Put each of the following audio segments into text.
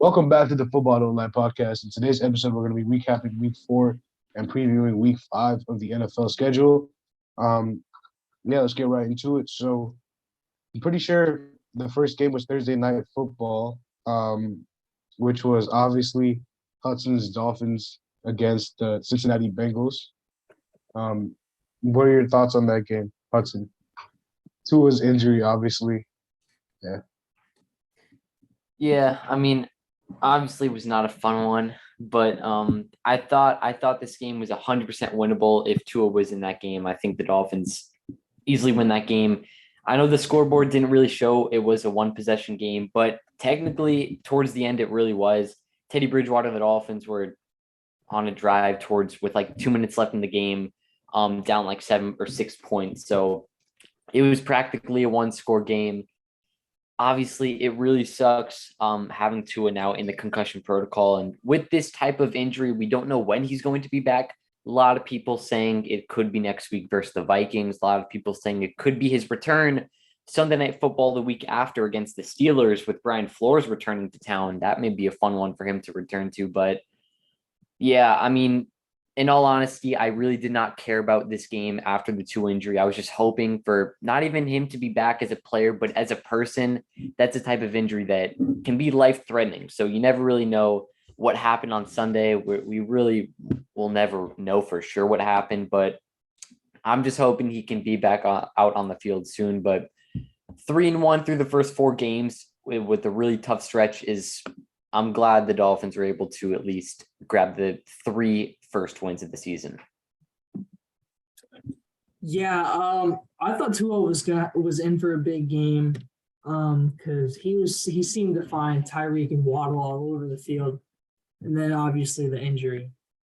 Welcome back to the Football Online podcast. In today's episode, we're going to be recapping Week 4 and previewing Week 5 of the NFL schedule. Um, let's get right into it. So, I'm pretty sure the first game was Thursday Night Football, which was obviously Hudson's Dolphins against the Cincinnati Bengals. What are your thoughts on that game, Hudson? Tua's injury, obviously. Yeah. Yeah, obviously it was not a fun one, but I thought this game was 100% winnable if Tua was in that game. I think the Dolphins easily win that game. I know the scoreboard didn't really show it was a one possession game, but technically towards the end it really was. Teddy Bridgewater and the Dolphins were on a drive towards with like 2 minutes left in the game, down like 7 or 6 points. So it was practically a one score game. Obviously it really sucks having Tua now in the concussion protocol, and with this type of injury we don't know when he's going to be back. A lot of people saying it could be next week versus the Vikings. A lot of people saying it could be his return Sunday Night Football the week after against the Steelers with Brian Flores returning to town. That may be a fun one for him to return to. But yeah, in all honesty, I really did not care about this game after the Tua injury. I was just hoping for not even him to be back as a player, but as a person. That's a type of injury that can be life threatening. So you never really know what happened on Sunday. We really will never know for sure what happened, but I'm just hoping he can be back out on the field soon. But 3-1 through the first 4 games with a really tough stretch is, I'm glad the Dolphins were able to at least grab the 3 first wins of the season. Yeah, I thought Tua was in for a big game, because he seemed to find Tyreek and Waddle all over the field, and then obviously the injury.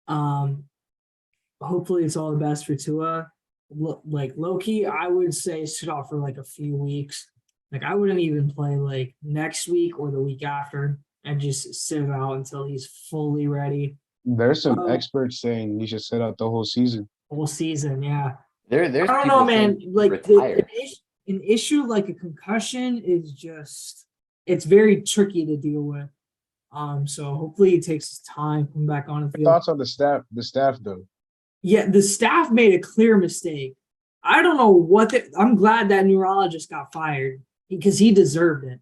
Hopefully it's all the best for Tua. Like low-key, I would say sit off for like a few weeks. Like I wouldn't even play like next week or the week after. And just sit him out until he's fully ready. There's some experts saying he should sit out the whole season. Whole season, yeah. There's I don't know, man. Like an issue like a concussion is it's very tricky to deal with. So hopefully it takes his time coming back on the field. Thoughts on the staff? The staff, though. Yeah, the staff made a clear mistake. I don't know I'm glad that neurologist got fired because he deserved it.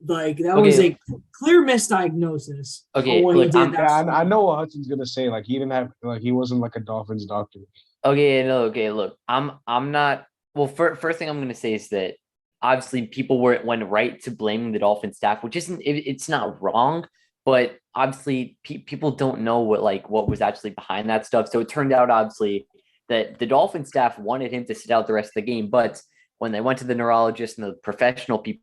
Like that was a clear misdiagnosis. Okay, look, I know what Hudson's gonna say. Like he didn't have, like he wasn't like a Dolphins doctor. Okay, look, I'm not. Well, first thing I'm gonna say is that obviously people went right to blaming the Dolphin staff, which it's not wrong, but obviously people don't know what was actually behind that stuff. So it turned out obviously that the Dolphin staff wanted him to sit out the rest of the game, but when they went to the neurologist and the professional people,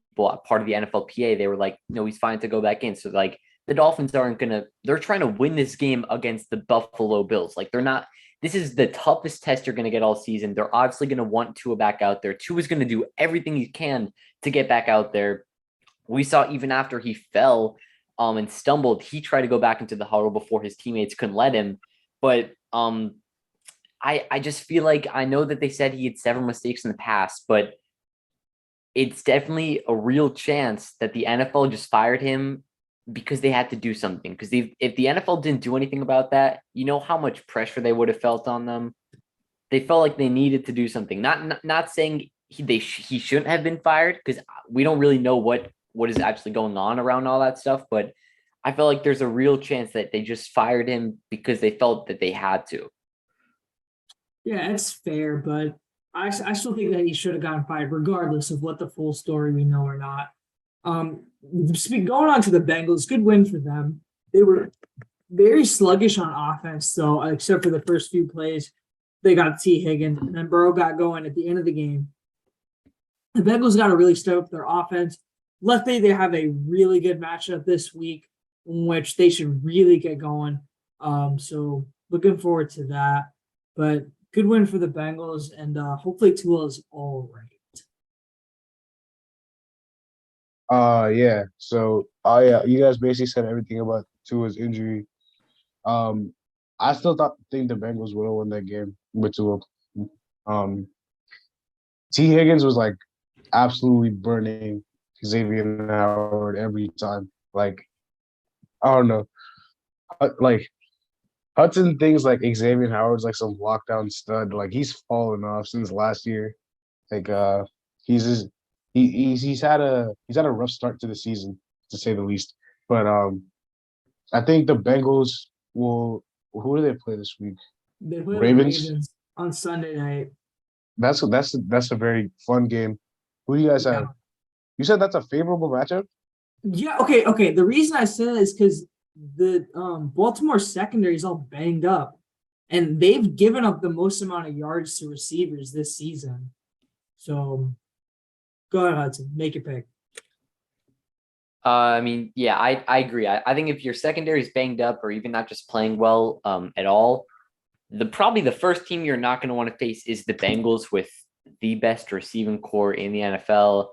part of the NFLPA, they were like, no, he's fine to go back in. So like the Dolphins they're trying to win this game against the Buffalo Bills. Like this is the toughest test you're going to get all season. They're obviously going to want Tua back out there. Tua is going to do everything he can to get back out there. We saw even after he fell and stumbled, he tried to go back into the huddle before his teammates couldn't let him. But I just feel like, I know that they said he had several mistakes in the past, but it's definitely a real chance that the NFL just fired him because they had to do something. Because if the NFL didn't do anything about that, you know how much pressure they would have felt on them. They felt like they needed to do something. Not saying he shouldn't have been fired, because we don't really know what is actually going on around all that stuff. But I feel like there's a real chance that they just fired him because they felt that they had to. Yeah, it's fair, but I still think that he should have gotten fired, regardless of what the full story we know or not. Going on to the Bengals, good win for them. They were very sluggish on offense, though, except for the first few plays. They got T. Higgins, and then Burrow got going at the end of the game. The Bengals got to really step up their offense. Luckily, they have a really good matchup this week, in which they should really get going. So looking forward to that. But good win for the Bengals, and hopefully Tua is all right. Yeah. So, yeah, you guys basically said everything about Tua's injury. I still think the Bengals would have won that game with Tua. T. Higgins was like absolutely burning Xavier Howard every time. Like I don't know. Like Hudson thinks like Xavier Howard's like some lockdown stud. Like he's fallen off since last year. Like he's just, he's had a rough start to the season to say the least. But I think the Bengals will. Who do they play this week? They play the Ravens. Ravens on Sunday night. That's a very fun game. Who do you guys Yeah. have? You said that's a favorable matchup. Yeah, okay. The reason I said that is because the Baltimore secondary is all banged up, and they've given up the most amount of yards to receivers this season. So, go ahead, Hudson. Make your pick. I mean, yeah, I agree. I think if your secondary is banged up or even not just playing well at all, probably the first team you're not going to want to face is the Bengals with the best receiving core in the NFL.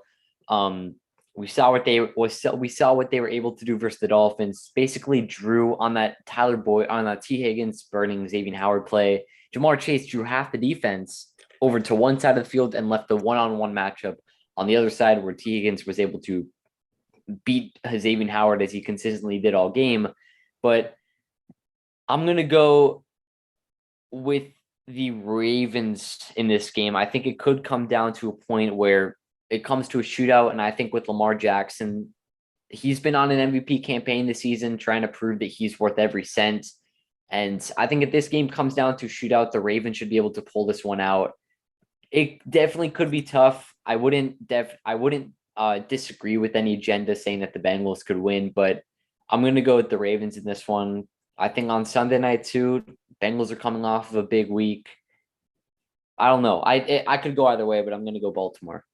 We saw what they were able to do versus the Dolphins. Basically drew on that T. Higgins burning Xavier Howard play. Jamar Chase drew half the defense over to one side of the field and left the one-on-one matchup on the other side where T. Higgins was able to beat Xavier Howard as he consistently did all game. But I'm going to go with the Ravens in this game. I think it could come down to a point where it comes to a shootout. And I think with Lamar Jackson, he's been on an MVP campaign this season, trying to prove that he's worth every cent. And I think if this game comes down to shootout, the Ravens should be able to pull this one out. It definitely could be tough. I wouldn't disagree with any agenda saying that the Bengals could win, but I'm going to go with the Ravens in this one. I think on Sunday night too, Bengals are coming off of a big week. I don't know. I could go either way, but I'm going to go Baltimore.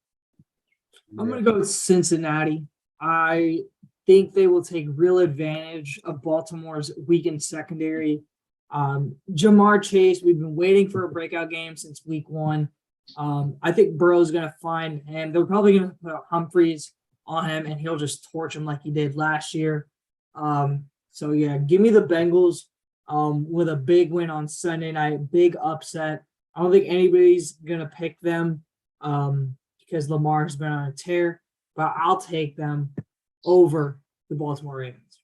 I'm going to go with Cincinnati. I think they will take real advantage of Baltimore's weakened secondary. Jamar Chase, we've been waiting for a breakout game since week 1. I think Burrow's going to find him. They're probably going to put Humphreys on him, and he'll just torch him like he did last year. So, yeah, give me the Bengals with a big win on Sunday night, big upset. I don't think anybody's going to pick them because Lamar's been on a tear, but I'll take them over the Baltimore Ravens.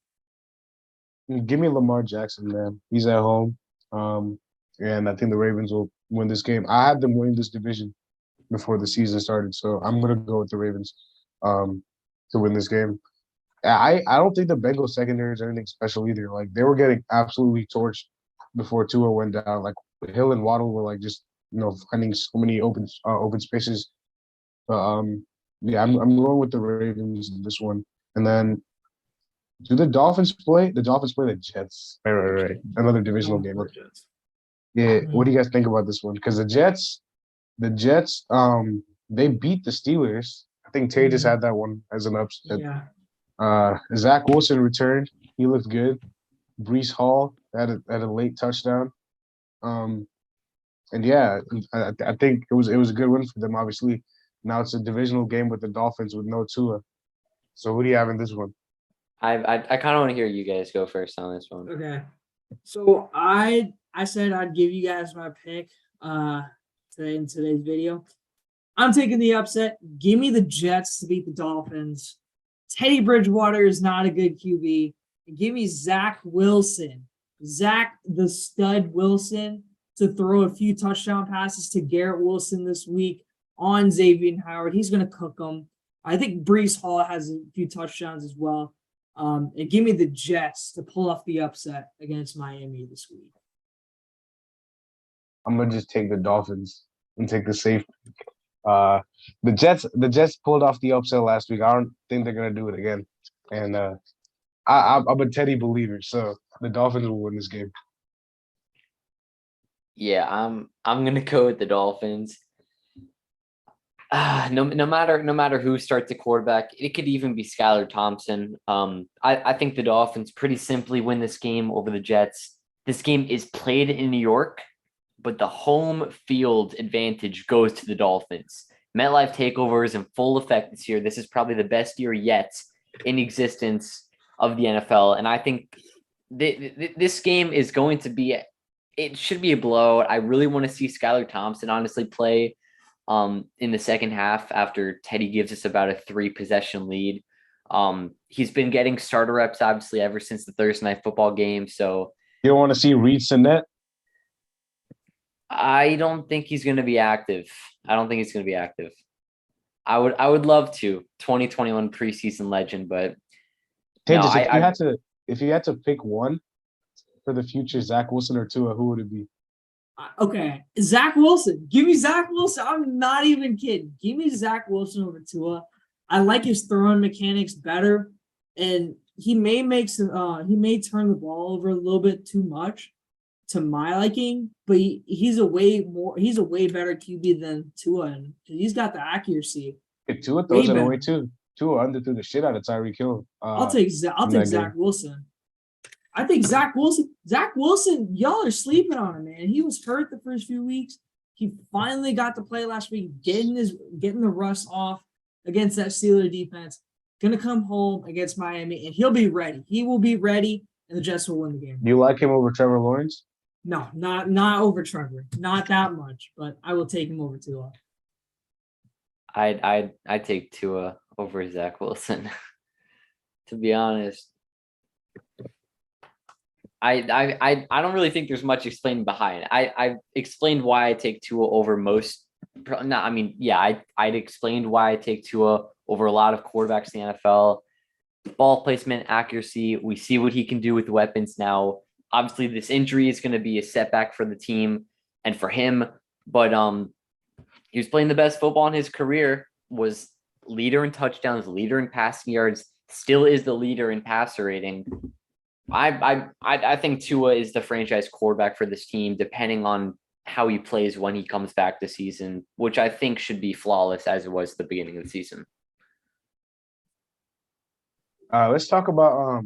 Give me Lamar Jackson, man. He's at home. And I think the Ravens will win this game. I had them winning this division before the season started, so I'm gonna go with the Ravens to win this game. I don't think the Bengals secondary is anything special either. Like they were getting absolutely torched before Tua went down. Like Hill and Waddle were like just finding so many open spaces. But yeah, I'm going with the Ravens in this one. And then do the Dolphins play? The Dolphins play the Jets. Right. Another divisional game. Yeah, what do you guys think about this one? Because the Jets, they beat the Steelers. I think Tay just had that one as an upset. Yeah. Zach Wilson returned. He looked good. Brees Hall had a late touchdown. And yeah, I think it was a good win for them. Obviously, now it's a divisional game with the Dolphins with no Tua. So who do you have in this one? I kind of want to hear you guys go first on this one. Okay. So I said I'd give you guys my pick today in today's video. I'm taking the upset. Give me the Jets to beat the Dolphins. Teddy Bridgewater is not a good QB. And give me Zach Wilson. Zach the stud Wilson to throw a few touchdown passes to Garrett Wilson this week on Xavier Howard. He's going to cook them. I think Brees Hall has a few touchdowns as well. And give me the Jets to pull off the upset against Miami this week. I'm gonna just take the Dolphins and take the safe. The Jets pulled off the upset last week. I don't think they're gonna do it again. And I'm a Teddy believer, so the Dolphins will win this game. Yeah, I'm gonna go with the Dolphins. No matter who starts the quarterback, it could even be Skylar Thompson. I think the Dolphins pretty simply win this game over the Jets. This game is played in New York, but the home field advantage goes to the Dolphins. MetLife takeover is in full effect this year. This is probably the best year yet in existence of the NFL, and I think this game is going to be. It should be a blowout. I really want to see Skylar Thompson honestly play in the second half after Teddy gives us about a 3-possession lead. He's been getting starter reps, obviously, ever since the Thursday night football game. So You don't want to see Reed Sinet? I don't think he's going to be active. I don't think he's going to be active. I would love to 2021 preseason legend, but no, Tages, if you had to pick one for the future, Zach Wilson or Tua, who would it be? Okay, Zach Wilson. Give me Zach Wilson. I'm not even kidding. Give me Zach Wilson over Tua. I like his throwing mechanics better, and he may make some. He may turn the ball over a little bit too much, to my liking. But he's a way better QB than Tua, and he's got the accuracy. If Tua throws it away too. Tua underthrew the shit out of Tyreek Hill. I'll take Zach Wilson. I think Zach Wilson, y'all are sleeping on him, man. He was hurt the first few weeks. He finally got to play last week, getting the rust off against that Steelers defense. Gonna come home against Miami, and he'll be ready. He will be ready, and the Jets will win the game. You like him over Trevor Lawrence? No, not over Trevor. Not that much, but I will take him over Tua. I'd take Tua over Zach Wilson. To be honest. I don't really think there's much explaining behind. I explained why I take Tua over most. No, I mean, yeah, I'd explained why I take Tua over a lot of quarterbacks in the NFL. Ball placement, accuracy. We see what he can do with weapons now. Obviously, this injury is going to be a setback for the team and for him. But he was playing the best football in his career. Was leader in touchdowns, leader in passing yards. Still is the leader in passer rating. I think Tua is the franchise quarterback for this team, depending on how he plays when he comes back this season, which I think should be flawless as it was at the beginning of the season. Let's talk about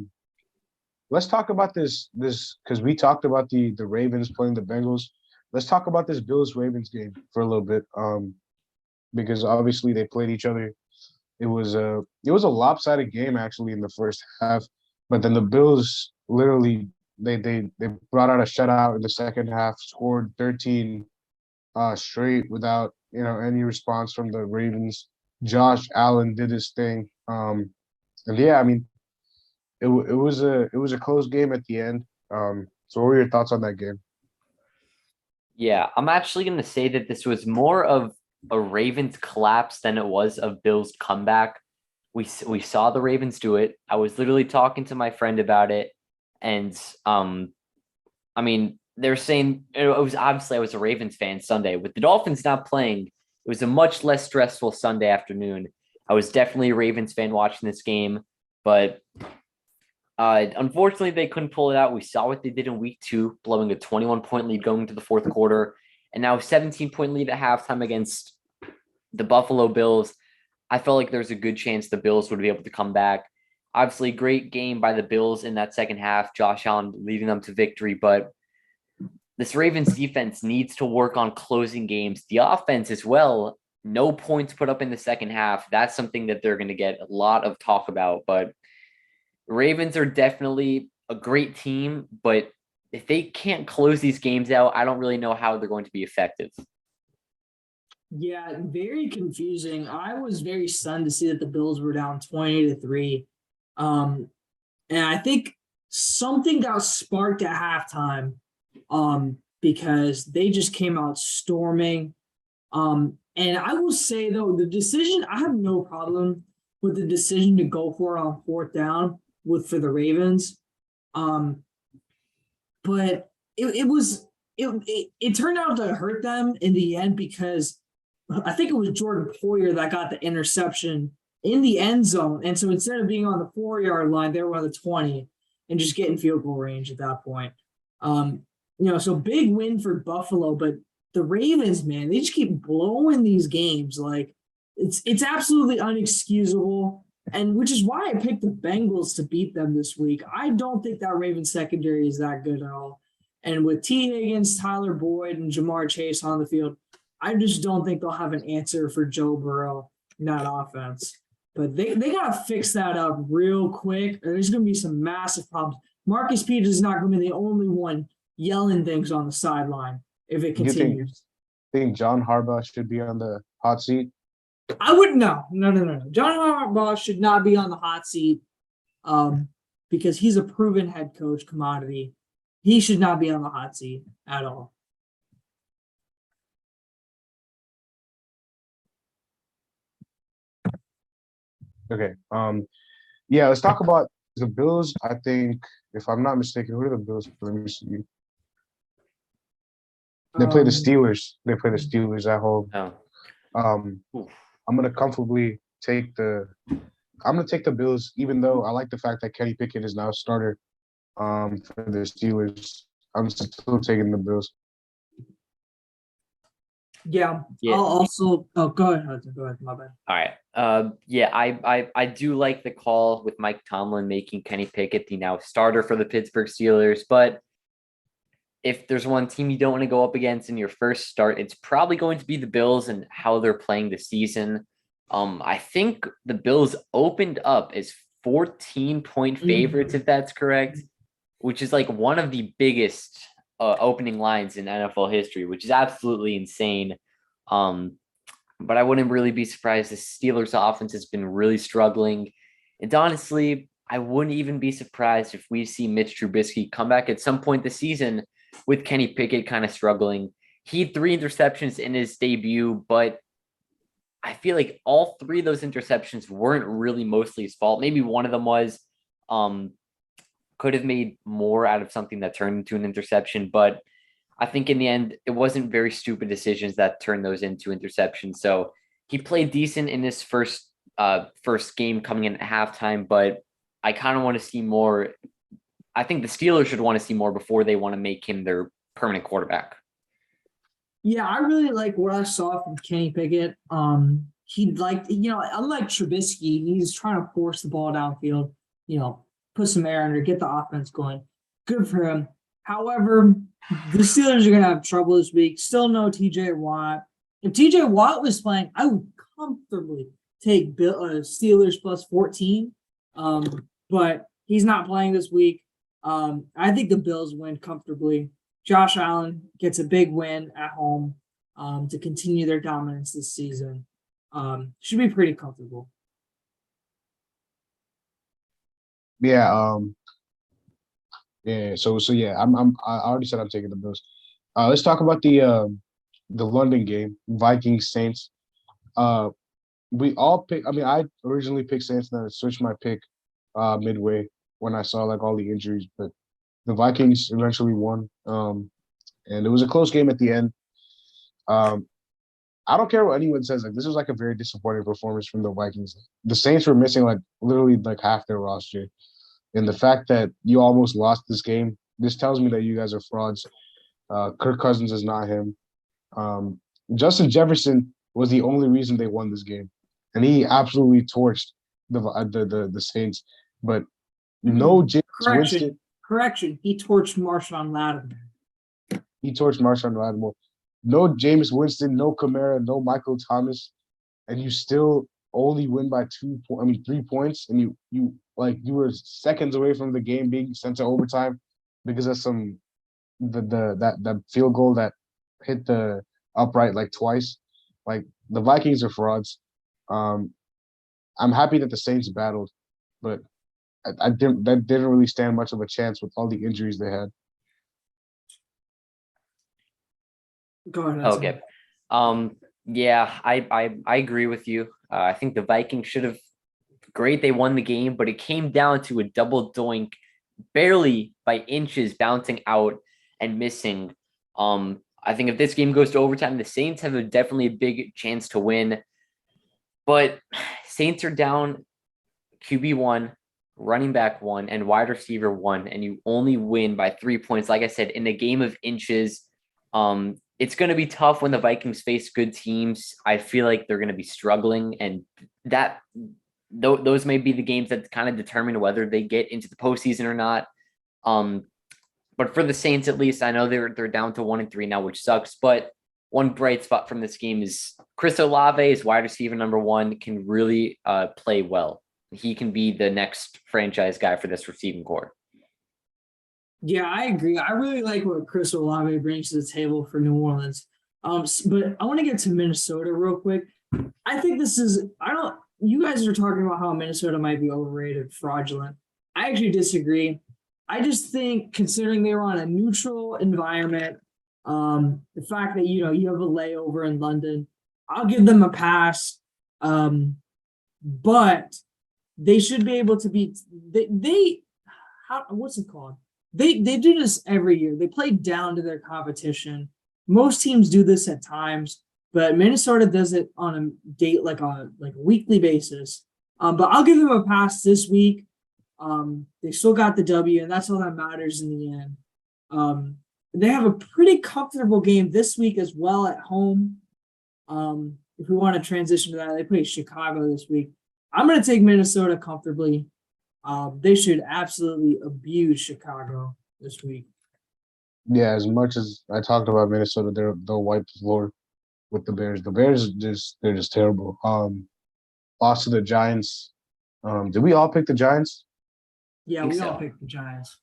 this because we talked about the Ravens playing the Bengals. Let's talk about this Bills-Ravens game for a little bit. Because obviously they played each other. It was a lopsided game actually in the first half. But then the Bills literally they brought out a shutout in the second half, scored 13 straight without any response from the Ravens. Josh Allen did his thing, and yeah, I mean, it was a close game at the end. So what were your thoughts on that game? Yeah, I'm actually going to say that this was more of a Ravens collapse than it was a Bills comeback. We saw the Ravens do it. I was literally talking to my friend about it. And, I mean, they're saying it was obviously I was a Ravens fan Sunday. With the Dolphins not playing, it was a much less stressful Sunday afternoon. I was definitely a Ravens fan watching this game. But unfortunately, they couldn't pull it out. We saw what they did in week 2, blowing a 21-point lead going into the fourth quarter. And now 17-point lead at halftime against the Buffalo Bills. I felt like there's a good chance the Bills would be able to come back. Obviously, great game by the Bills in that second half. Josh Allen leading them to victory. But this Ravens defense needs to work on closing games. The offense as well, no points put up in the second half. That's something that they're going to get a lot of talk about. But Ravens are definitely a great team. But if they can't close these games out, I don't really know how they're going to be effective. Yeah, very confusing. I was very stunned to see that the Bills were down 20-3. And I think something got sparked at halftime because they just came out storming. And I will say, though, the decision, I have no problem with the decision to go for it on fourth down for the Ravens. But it turned out to hurt them in the end because I think it was Jordan Poyer that got the interception in the end zone. And so instead of being on the 4-yard line, they were on the 20 and just getting field goal range at that point. So big win for Buffalo, but the Ravens, man, they just keep blowing these games. Like it's absolutely unexcusable. And which is why I picked the Bengals to beat them this week. I don't think that Ravens secondary is that good at all. And with T. Higgins, Tyler Boyd, and Jamar Chase on the field, I just don't think they'll have an answer for Joe Burrow in that offense. But they got to fix that up real quick, or there's going to be some massive problems. Marcus Peters is not going to be the only one yelling things on the sideline if it continues. You think John Harbaugh should be on the hot seat? I wouldn't know. No. John Harbaugh should not be on the hot seat because he's a proven head coach commodity. He should not be on the hot seat at all. Okay. Yeah, let's talk about the Bills. I think, if I'm not mistaken, who are the Bills? Let me see. They play the Steelers. They play the Steelers at home. Oh. I'm gonna comfortably take the. I'm gonna take the Bills, even though I like the fact that Kenny Pickett is now a starter. For the Steelers, I'm still taking the Bills. Yeah. I'll also. Oh, go ahead. Go ahead. My bad. All right. Yeah, I do like the call with Mike Tomlin making Kenny Pickett the now starter for the Pittsburgh Steelers, but if there's one team you don't want to go up against in your first start, it's probably going to be the Bills and how they're playing the season. I think the Bills opened up as 14-point favorites, if that's correct, which is like one of the biggest opening lines in NFL history, which is absolutely insane. But I wouldn't really be surprised. The Steelers' offense has been really struggling. And honestly, I wouldn't even be surprised if we see Mitch Trubisky come back at some point this season with Kenny Pickett kind of struggling. He had 3 interceptions in his debut, but I feel like all 3 of those interceptions weren't really mostly his fault. Maybe one of them was. Could have made more out of something that turned into an interception, but I think in the end, it wasn't very stupid decisions that turned those into interceptions. So he played decent in his first game coming in at halftime, but I kind of want to see more. I think the Steelers should want to see more before they want to make him their permanent quarterback. Yeah, I really like what I saw from Kenny Pickett. He unlike Trubisky, he's trying to force the ball downfield, put some air under, get the offense going. Good for him. However, the Steelers are going to have trouble this week. Still no TJ Watt. If TJ Watt was playing, I would comfortably take Steelers plus 14. But he's not playing this week. I think the Bills win comfortably. Josh Allen gets a big win at home to continue their dominance this season. Should be pretty comfortable. Yeah. Yeah. So yeah. I already said I'm taking the Bills. Let's talk about the London game, Vikings Saints. We all pick. I mean, I originally picked Saints, and then I switched my pick midway when I saw like all the injuries, but the Vikings eventually won. And it was a close game at the end. I don't care what anyone says. Like, this was like a very disappointing performance from the Vikings. The Saints were missing like literally like half their roster, and the fact that you almost lost this game, this tells me that you guys are frauds. Kirk Cousins is not him. Justin Jefferson was the only reason they won this game, and he absolutely torched the Saints. But no James Winston. Correction. He torched Marshawn Lattimore. No James Winston, no Kamara, no Michael Thomas, and you still only win by 3 points, and you were seconds away from the game being sent to overtime because of that field goal that hit the upright like twice. Like, the Vikings are frauds. I'm happy that the Saints battled, but that didn't really stand much of a chance with all the injuries they had. Go ahead. Okay. Yeah, I agree with you. I think the Vikings should have. Great, they won the game, but it came down to a double doink, barely by inches, bouncing out and missing. I think if this game goes to overtime, the Saints have definitely a big chance to win. But Saints are down QB 1, running back 1, and wide receiver 1, and you only win by 3 points. Like I said, in a game of inches, it's going to be tough when the Vikings face good teams. I feel like they're going to be struggling, and those may be the games that kind of determine whether they get into the postseason or not. But for the Saints, at least, I know they're down to 1-3 now, which sucks. But one bright spot from this game is Chris Olave is wide receiver number 1, can really play well. He can be the next franchise guy for this receiving corps. Yeah, I agree. I really like what Chris Olave brings to the table for New Orleans. But I want to get to Minnesota real quick. I think this is. You guys are talking about how Minnesota might be overrated, fraudulent. I actually disagree. I just think, considering they were on a neutral environment, the fact that you have a layover in London, I'll give them a pass. But they should be able to beat. What's it called? They do this every year. They play down to their competition. Most teams do this at times, but Minnesota does it on a date like a weekly basis. But I'll give them a pass this week. They still got the W, and that's all that matters in the end. They have a pretty comfortable game this week as well at home. If we want to transition to that, they play Chicago this week. I'm going to take Minnesota comfortably. They should absolutely abuse Chicago this week. Yeah, as much as I talked about Minnesota, they'll wipe the floor with the Bears. The Bears they're just terrible. Lost to the Giants. Did we all pick the Giants? Yeah, we all picked the Giants.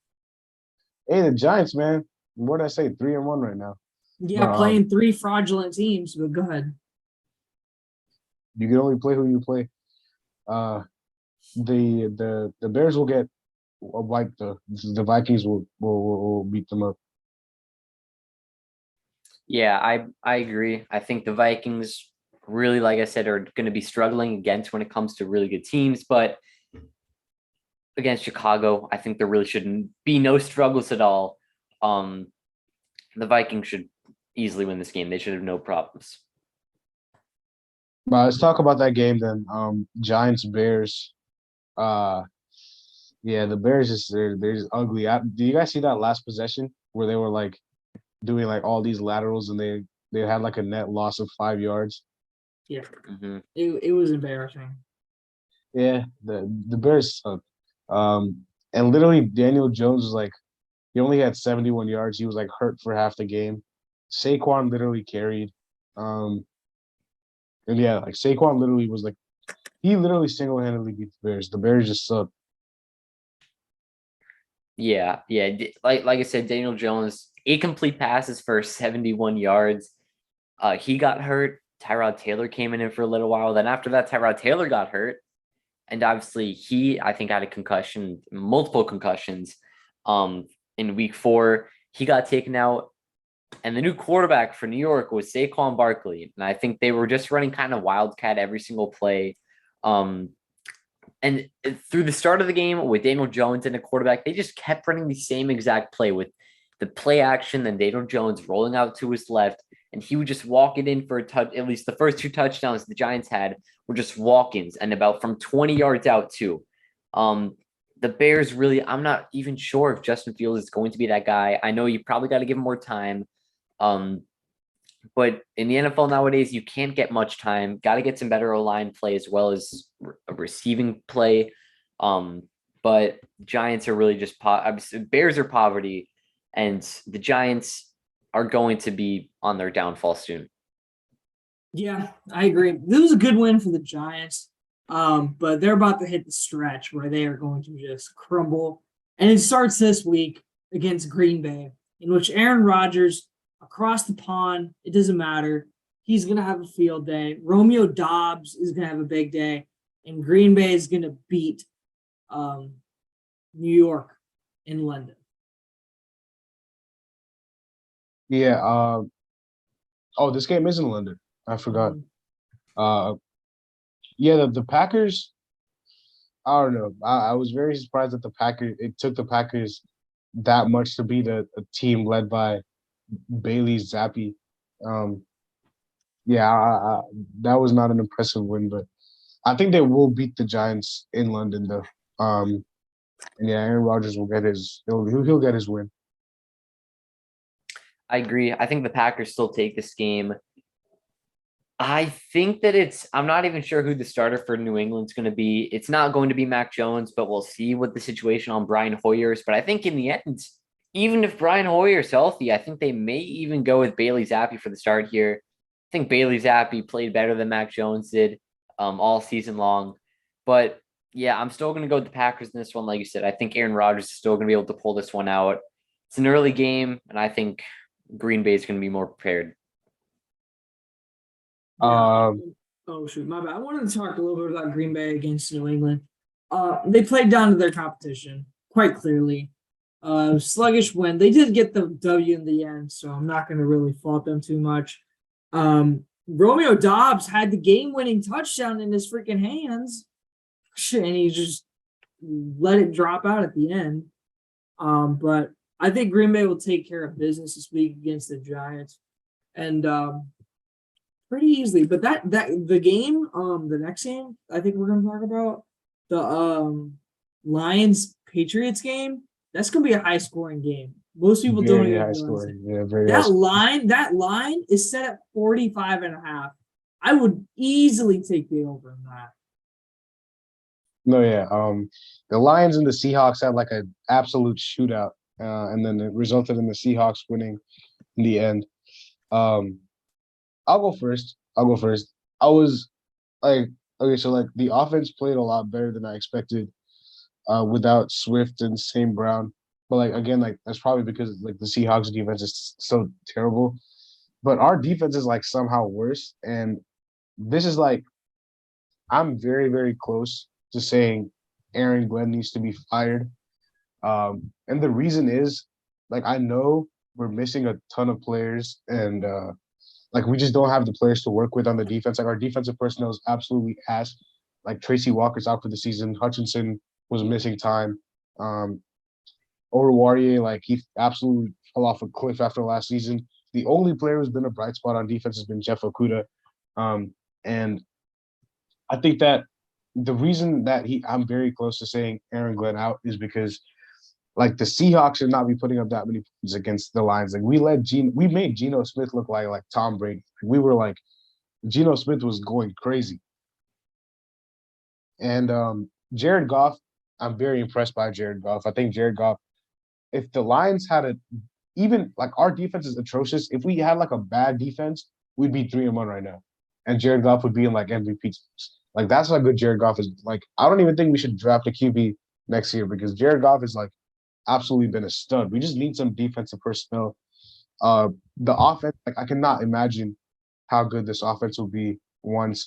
Hey, the Giants, man. What did I say? 3-1 right now. Yeah, playing three fraudulent teams, but go ahead. You can only play who you play. The Bears will get wiped. The Vikings will beat them up. Yeah, I agree. I think the Vikings really, like I said, are going to be struggling against when it comes to really good teams. But against Chicago, I think there really shouldn't be no struggles at all. The Vikings should easily win this game. They should have no problems. Let's talk about that game then. Giants Bears. Yeah, the Bears they're just ugly. Do you guys see that last possession where they were like doing like all these laterals and they had like a net loss of 5 yards? Yeah, it was embarrassing. Yeah, the Bears suck. And literally Daniel Jones was like, he only had 71 yards. He was like hurt for half the game. Saquon literally carried. And yeah, like Saquon literally was like, he literally single-handedly beat the Bears. The Bears just suck. Yeah. Like I said, Daniel Jones, 8 complete passes for 71 yards. He got hurt. Tyrod Taylor came in for a little while. Then after that, Tyrod Taylor got hurt. And obviously I think, had a concussion, multiple concussions. In week 4, he got taken out. And the new quarterback for New York was Saquon Barkley. And I think they were just running kind of wildcat every single play. And through the start of the game with Daniel Jones and a quarterback, they just kept running the same exact play with the play action, then Daniel Jones rolling out to his left, and he would just walk it in for a touch. At least the first 2 touchdowns the Giants had were just walk-ins, and about from 20 yards out too. The Bears really, I'm not even sure if Justin Fields is going to be that guy. I know you probably got to give him more time. But in the NFL nowadays, you can't get much time. Got to get some better O-line play as well as a receiving play. But Giants are really just Bears are poverty, and the Giants are going to be on their downfall soon. Yeah, I agree. This was a good win for the Giants, but they're about to hit the stretch where they are going to just crumble. And it starts this week against Green Bay, in which Aaron Rodgers, across the pond, it doesn't matter. He's going to have a field day. Romeo Doubs is going to have a big day. And Green Bay is going to beat New York in London. Yeah. This game is in London. I forgot. Yeah, the Packers, I don't know. I was very surprised that it took the Packers that much to beat a team led by Bailey Zappi. That was not an impressive win, but I think they will beat the Giants in London though. And yeah, Aaron Rodgers will get he'll get his win. I agree. I think the Packers still take this game. I think that I'm not even sure who the starter for New England's going to be. It's not going to be Mac Jones, but we'll see what the situation on Brian Hoyer is. But I think in the end, even if Brian Hoyer is healthy, I think they may even go with Bailey Zappi for the start here. I think Bailey Zappi played better than Mac Jones did all season long. But yeah, I'm still going to go with the Packers in this one. Like you said, I think Aaron Rodgers is still going to be able to pull this one out. It's an early game, and I think Green Bay is going to be more prepared. Oh shoot, my bad. I wanted to talk a little bit about Green Bay against New England. They played down to their competition quite clearly. Sluggish win. They did get the W in the end, so I'm not going to really fault them too much. Romeo Dobbs had the game-winning touchdown in his freaking hands, and he just let it drop out at the end. But I think Green Bay will take care of business this week against the Giants, and pretty easily. But the game, the next game, I think we're going to talk about the Lions Patriots game. That's going to be a high-scoring game. Most people don't even realize it. Yeah, very high scoring. That line is set at 45.5. I would easily take the over on that. No, yeah. The Lions and the Seahawks had like an absolute shootout, and then it resulted in the Seahawks winning in the end. I'll go first. I was like, okay, so like the offense played a lot better than I expected, without Swift and St. Brown. But like again, like that's probably because like the Seahawks defense is so terrible. But our defense is like somehow worse. And this is like I'm very, very close to saying Aaron Glenn needs to be fired. And the reason is like I know we're missing a ton of players and like we just don't have the players to work with on the defense. Like our defensive personnel is absolutely ass. Like Tracy Walker's out for the season. Hutchinson was missing time. Oruwariye, like he absolutely fell off a cliff after last season. The only player who's been a bright spot on defense has been Jeff Okudah. And I think that the reason that I'm very close to saying Aaron Glenn out is because like the Seahawks should not be putting up that many points against the Lions. Like we made Geno Smith look like Tom Brady. We were like Geno Smith was going crazy. And Jared Goff, I'm very impressed by Jared Goff. I think Jared Goff, if the Lions had even like our defense is atrocious. If we had like a bad defense, we'd be 3-1 right now. And Jared Goff would be in like MVP teams. Like that's how good Jared Goff is. Like I don't even think we should draft a QB next year because Jared Goff is like absolutely been a stud. We just need some defensive personnel. The offense, like I cannot imagine how good this offense will be once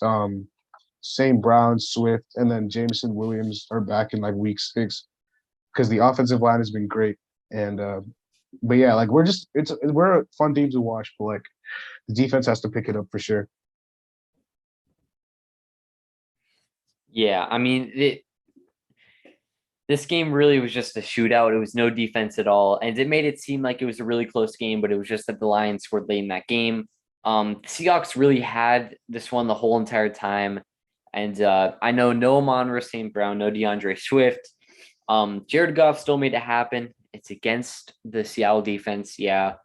St. Brown, Swift, and then Jameson Williams are back in like week 6 because the offensive line has been great. And but yeah, like we're a fun team to watch, but like the defense has to pick it up for sure. Yeah, I mean, this game really was just a shootout. It was no defense at all, and it made it seem like it was a really close game, but it was just that the Lions scored late in that game. The Seahawks really had this one the whole entire time, and I know no Amon-Ra St. Brown, no DeAndre Swift. Jared Goff still made it happen. It's against the Seattle defense, yeah.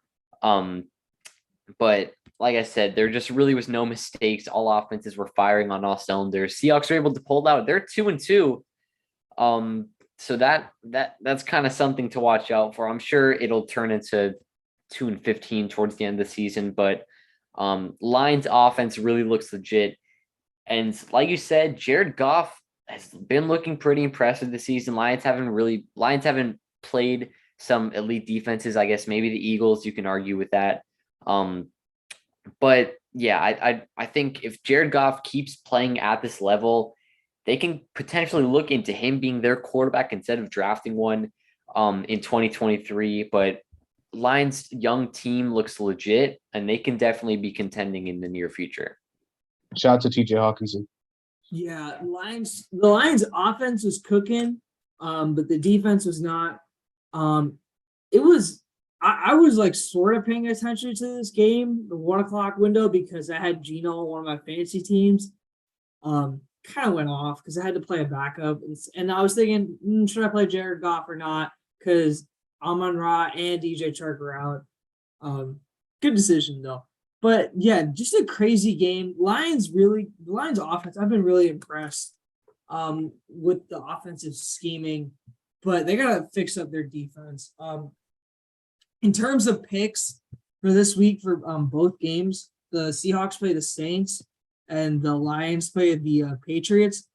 But like I said, there just really was no mistakes. All offenses were firing on all cylinders. Seahawks were able to pull out. They're 2-2. So that's kind of something to watch out for. I'm sure it'll turn into 2-15 towards the end of the season, but Lions offense really looks legit. And like you said, Jared Goff has been looking pretty impressive this season. Lions haven't played some elite defenses. I guess maybe the Eagles, you can argue with that. But yeah, I think if Jared Goff keeps playing at this level, they can potentially look into him being their quarterback instead of drafting one in 2023. But Lions' young team looks legit, and they can definitely be contending in the near future. Shout out to TJ Hawkinson. Yeah, the Lions offense was cooking, but the defense was not. It was I was like sort of paying attention to this game, the 1:00 window, because I had Geno on one of my fantasy teams. Kind of went off because I had to play a backup, and I was thinking, should I play Jared Goff or not? Because Amon-Ra and DJ Chark are out. Good decision though. But yeah, just a crazy game. The Lions offense, I've been really impressed with the offensive scheming, but they gotta fix up their defense. In terms of picks for this week for both games, the Seahawks play the Saints and the Lions play the Patriots.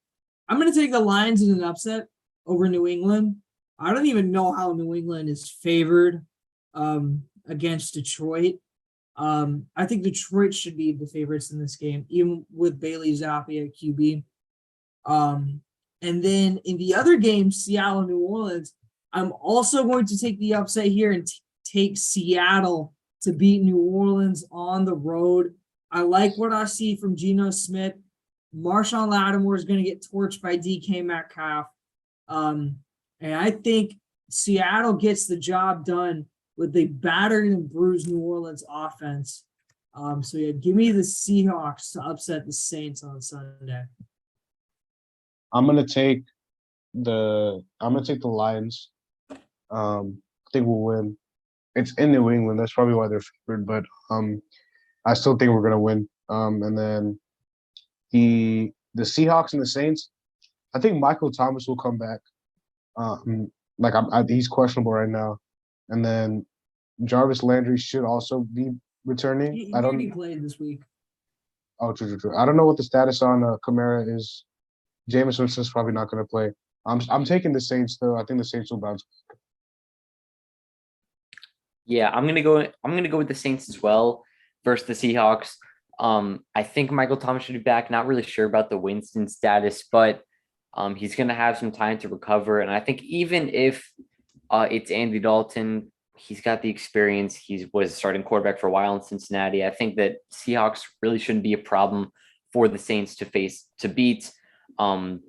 I'm gonna take the Lions in an upset over New England. I don't even know how New England is favored against Detroit. I think Detroit should be the favorites in this game, even with Bailey Zappi at QB. And then in the other game, Seattle, New Orleans, I'm also going to take the upset here and take Seattle to beat New Orleans on the road. I like what I see from Geno Smith. Marshawn Lattimore is going to get torched by DK Metcalf. And I think Seattle gets the job done with the battered and bruised New Orleans offense. So yeah, give me the Seahawks to upset the Saints on Sunday. I'm gonna take the Lions. I think we'll win. It's in New England. That's probably why they're favored, but I still think we're gonna win. And then the Seahawks and the Saints. I think Michael Thomas will come back. He's questionable right now, and then Jarvis Landry should also be returning. He played this week. Oh, true. I don't know what the status on Kamara is. Jameis Winston's probably not going to play. I'm taking the Saints though. I think the Saints will bounce. Yeah, I'm gonna go with the Saints as well versus the Seahawks. I think Michael Thomas should be back. Not really sure about the Winston status, but he's gonna have some time to recover. And I think even if it's Andy Dalton, he's got the experience. He was a starting quarterback for a while in Cincinnati. I think that Seahawks really shouldn't be a problem for the Saints to beat. And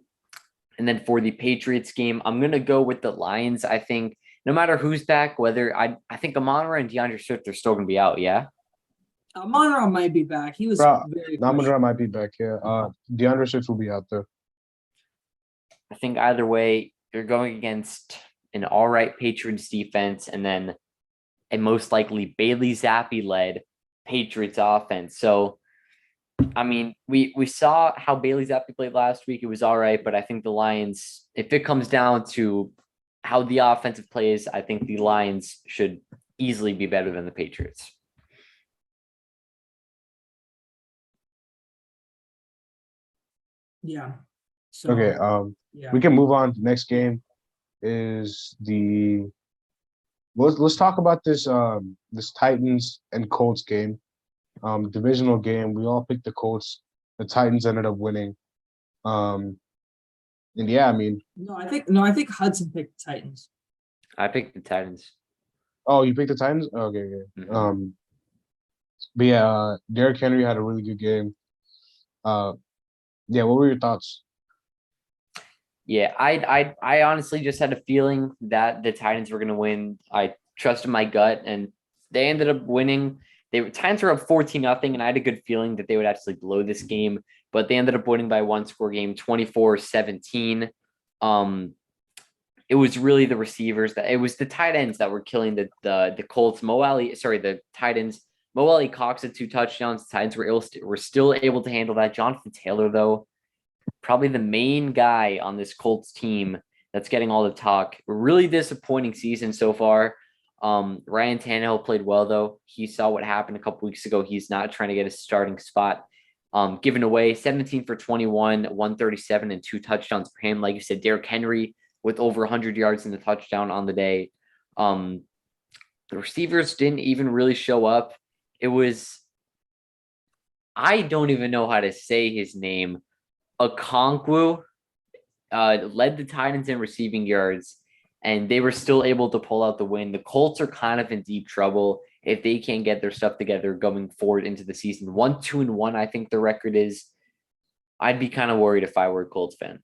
then for the Patriots game, I'm gonna go with the Lions. I think no matter who's back, I think Amon-Ra and DeAndre Swift are still gonna be out. Yeah. Amon-Ra might be back. He was very. Amon-Ra might be back. Yeah. DeAndre Swift will be out there. I think either way, you're going against an all right Patriots defense, and then a most likely Bailey Zappi-led Patriots offense. So, I mean, we saw how Bailey Zappi played last week. It was all right, but I think the Lions, if it comes down to how the offensive plays, I think the Lions should easily be better than the Patriots. Yeah. So, Okay. yeah. We can move on. Next game is let's talk about this this Titans and Colts game. Divisional game. We all picked the Colts. The Titans ended up winning. And yeah, I mean. No, I think Hudson picked the Titans. I picked the Titans. Oh, you picked the Titans? Okay. Mm-hmm. But yeah, Derrick Henry had a really good game. Yeah, what were your thoughts? Yeah, I honestly just had a feeling that the Titans were going to win. I trusted my gut, and they ended up winning. Titans were up 14-0, and I had a good feeling that they would actually blow this game, but they ended up winning by one score game, 24-17. It was really the receivers it was the tight ends that were killing the Colts. The Titans. Mo Alley Cox had 2 touchdowns. The Titans were still able to handle that. Jonathan Taylor, though, probably the main guy on this Colts team that's getting all the talk. Really disappointing season so far. Ryan Tannehill played well, though. He saw what happened a couple weeks ago. He's not trying to get a starting spot. Given away 17 for 21, 137 and 2 touchdowns for him. Like you said, Derrick Henry with over 100 yards in the touchdown on the day. The receivers didn't even really show up. It was, I don't even know how to say his name. Okonkwo led the Titans in receiving yards, and they were still able to pull out the win. The Colts are kind of in deep trouble if they can't get their stuff together going forward into the season. 1-2-1, I think the record is. I'd be kind of worried if I were a Colts fan.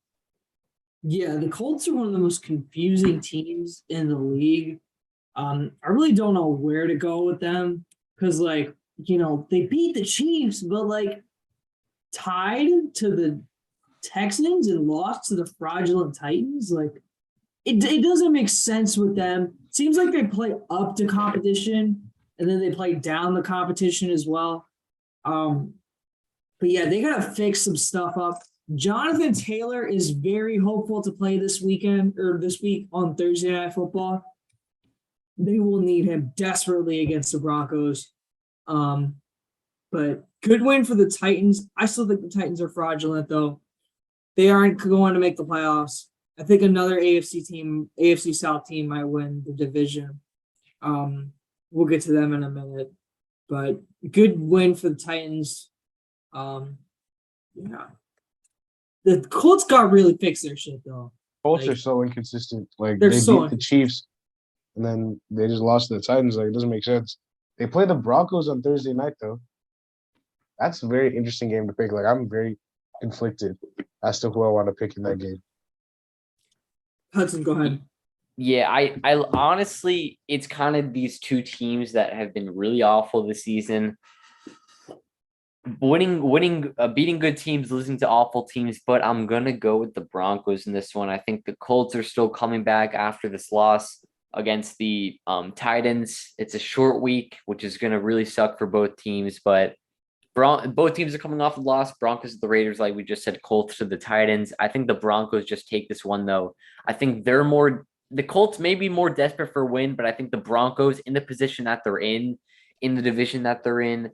Yeah, the Colts are one of the most confusing teams in the league. I really don't know where to go with them because, they beat the Chiefs, but tied to the Texans and lost to the fraudulent Titans. It doesn't make sense with them. Seems like they play up to competition and then they play down the competition as well. But yeah, they gotta fix some stuff up. Jonathan Taylor is very hopeful to play this week on Thursday Night Football. They will need him desperately against the Broncos. But good win for the Titans. I still think the Titans are fraudulent, though. They aren't going to make the playoffs. I think another AFC South team might win the division. We'll get to them in a minute. but good win for the Titans. Yeah. The Colts got really fixed their shit though. Colts Like, are so inconsistent. Like they're they so beat the Chiefs, and then they just lost to the Titans. Like it doesn't make sense. They play the Broncos on Thursday night though. That's a very interesting game to pick. Like I'm very conflicted as to who I want to pick in that game. Hudson, go ahead. Yeah, I honestly, it's kind of these two teams that have been really awful this season. Beating good teams, losing to awful teams, but I'm gonna go with the Broncos in this one. I think the Colts are still coming back after this loss against the Titans. It's a short week, which is gonna really suck for both teams, but both teams are coming off a loss. Broncos to the Raiders, like we just said, Colts to the Titans. I think the Broncos just take this one though. I think the Colts may be more desperate for a win, but I think the Broncos in the position that they're in the division that they're in,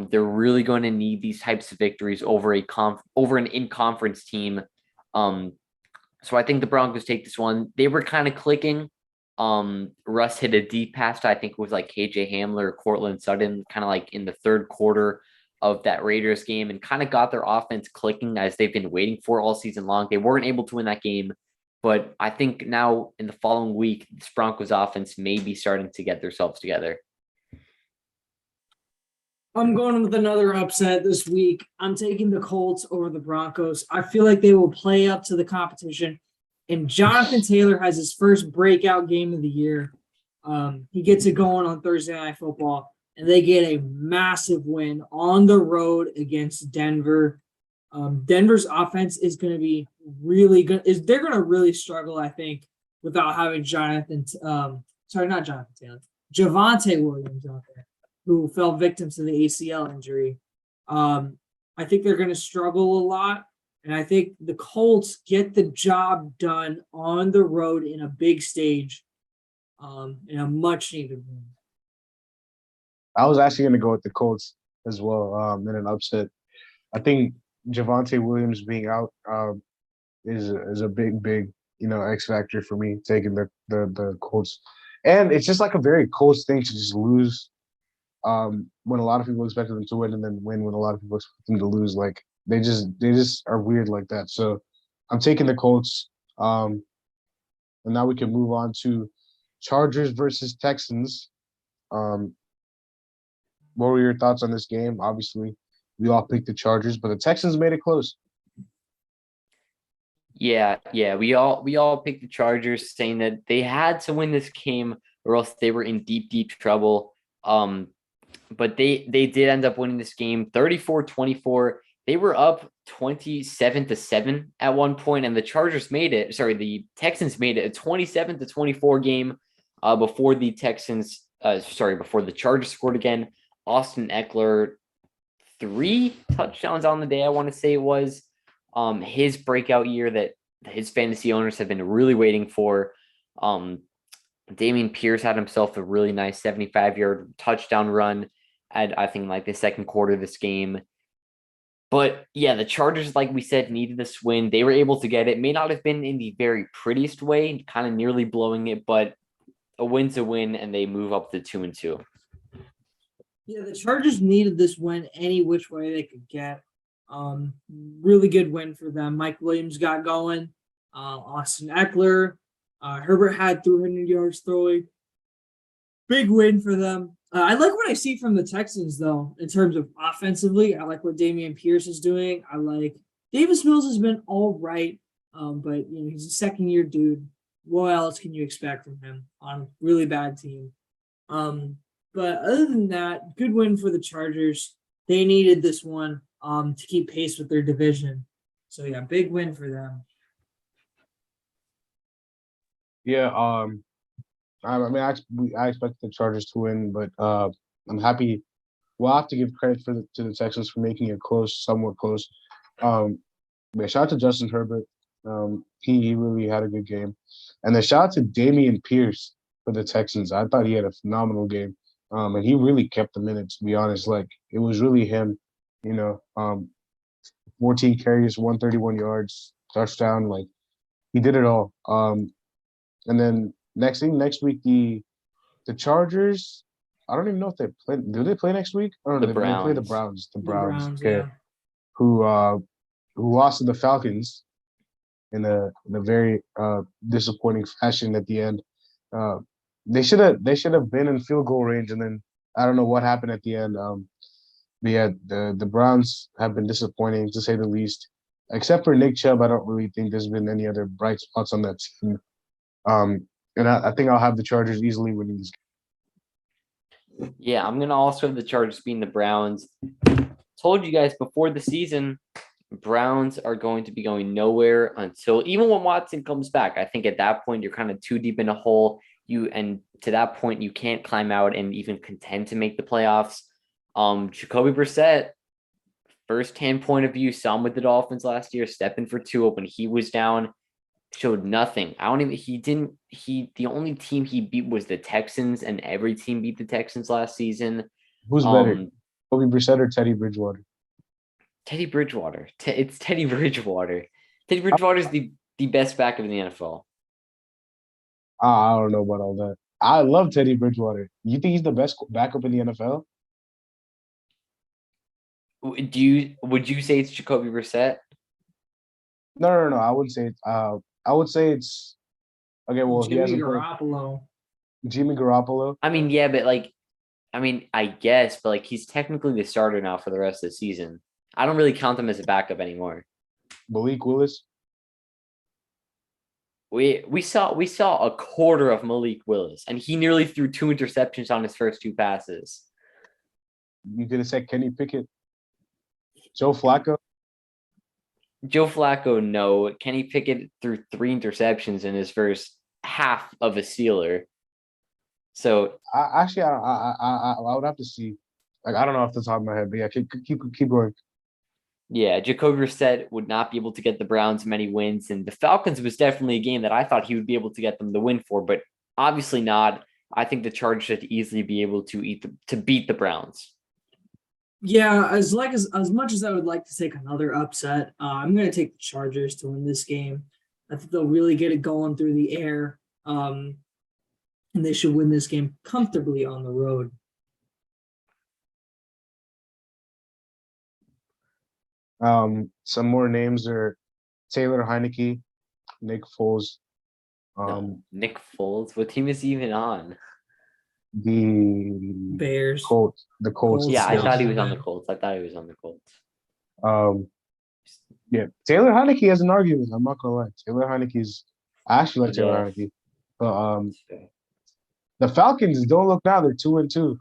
they're really going to need these types of victories over an in-conference team. So I think the Broncos take this one. They were kind of clicking. Russ hit a deep pass to, I think it was like KJ Hamler or Cortland Sutton, kind of like in the third quarter of that Raiders game, and kind of got their offense clicking as they've been waiting for all season long. They weren't able to win that game, but I think now in the following week, this Broncos offense may be starting to get themselves together. I'm going with another upset this week. I'm taking the Colts over the Broncos. I feel like they will play up to the competition. And Jonathan Taylor has his first breakout game of the year. He gets it going on Thursday Night Football, and they get a massive win on the road against Denver. Denver's offense is going to be really good. They're going to really struggle, I think, without having Javonte Williams out there, who fell victim to the ACL injury. I think they're going to struggle a lot. And I think the Colts get the job done on the road in a big stage, in a much needed win. I was actually going to go with the Colts as well in an upset. I think Javonte Williams being out is a big X factor for me taking the Colts, and it's just like a very Colts thing to just lose when a lot of people expected them to win and then win when a lot of people expect them to lose. Like they just are weird like that. So I'm taking the Colts. And now we can move on to Chargers versus Texans. What were your thoughts on this game? Obviously, we all picked the Chargers, but the Texans made it close. Yeah, we all picked the Chargers, saying that they had to win this game or else they were in deep trouble. But they did end up winning this game 34-24. They were up 27-7 at one point, and the Texans made it a 27-24 game before the Chargers scored again. Austin Eckler, 3 touchdowns on the day, I want to say it was. His breakout year that his fantasy owners have been really waiting for. Dameon Pierce had himself a really nice 75-yard touchdown run at, I think, like the second quarter of this game. But yeah, the Chargers, like we said, needed this win. They were able to get it. May not have been in the very prettiest way, kind of nearly blowing it, but a win's a win, and they move up to 2-2. Yeah, the Chargers needed this win any which way they could get. Really good win for them. Mike Williams got going. Austin Eckler. Herbert had 300 yards throwing. Big win for them. I like what I see from the Texans, though, in terms of offensively. I like what Dameon Pierce is doing. I like Davis Mills has been all right, but he's a second-year dude. What else can you expect from him on a really bad team? But other than that, good win for the Chargers. They needed this one to keep pace with their division. So yeah, big win for them. Yeah, I expect the Chargers to win, but I'm happy. We'll have to give credit to the Texans for making it close, somewhat close. Shout out to Justin Herbert. He really had a good game, and then shout out to Dameon Pierce for the Texans. I thought he had a phenomenal game, and he really kept them in it. To be honest, like it was really him. 14 carries, 131 yards, touchdown. Like he did it all. And then next week, the Chargers, I don't even know if they play. Do they play next week? Oh, The they play the Browns. Browns. The The Browns. Browns, Okay. yeah. Who lost to the Falcons in a very disappointing fashion at the end. Uh, they should have been in field goal range, and then I don't know what happened at the end. But yeah, the Browns have been disappointing to say the least. Except for Nick Chubb, I don't really think there's been any other bright spots on that team. And I think I'll have the Chargers easily winning this game. Yeah, I'm gonna also have the Chargers being the Browns. Told you guys before the season, Browns are going to be going nowhere until even when Watson comes back. I think at that point you're kind of too deep in a hole. And to that point you can't climb out and even contend to make the playoffs. Jacoby Brissett, first-hand point of view, saw him with the Dolphins last year, stepping for Tua when he was down, showed nothing. The only team he beat was the Texans, and every team beat the Texans last season. Who's better, Jacoby Brissett or Teddy Bridgewater? Teddy Bridgewater. It's Teddy Bridgewater. Teddy Bridgewater is the best backup in the NFL. I don't know about all that. I love Teddy Bridgewater. You think he's the best backup in the NFL? Would you say it's Jacoby Brissett? No. I wouldn't say it's. I would say it's. Okay, well, he Jimmy hasn't played. Garoppolo. Jimmy Garoppolo. I mean, yeah, but I guess, but he's technically the starter now for the rest of the season. I don't really count him as a backup anymore. Malik Willis. We saw a quarter of Malik Willis, and he nearly threw 2 interceptions on his first 2 passes. You could have said Kenny Pickett. Joe Flacco. Joe Flacco, no. Kenny Pickett threw 3 interceptions in his first half of a Steeler. So I would have to see. I don't know off the top of my head, but yeah, keep going. yeah, Jacoby Brissett would not be able to get the Browns many wins, and the Falcons was definitely a game that I thought he would be able to get them the win for, but obviously not. I think the Chargers should easily be able to beat the Browns. Yeah, as much as I would like to take another upset, I'm going to take the Chargers to win this game. I think they'll really get it going through the air, and they should win this game comfortably on the road. Some more names are Taylor Heineke, Nick Foles. Nick Foles, what team is he even on? The Bears. Colts. The Colts. Yeah, I thought he was Yeah. on the Colts. Yeah, Taylor Heineke has an argument. I'm not gonna lie. I actually like Taylor Yeah. Heineke. But the Falcons don't look now. They're 2-2.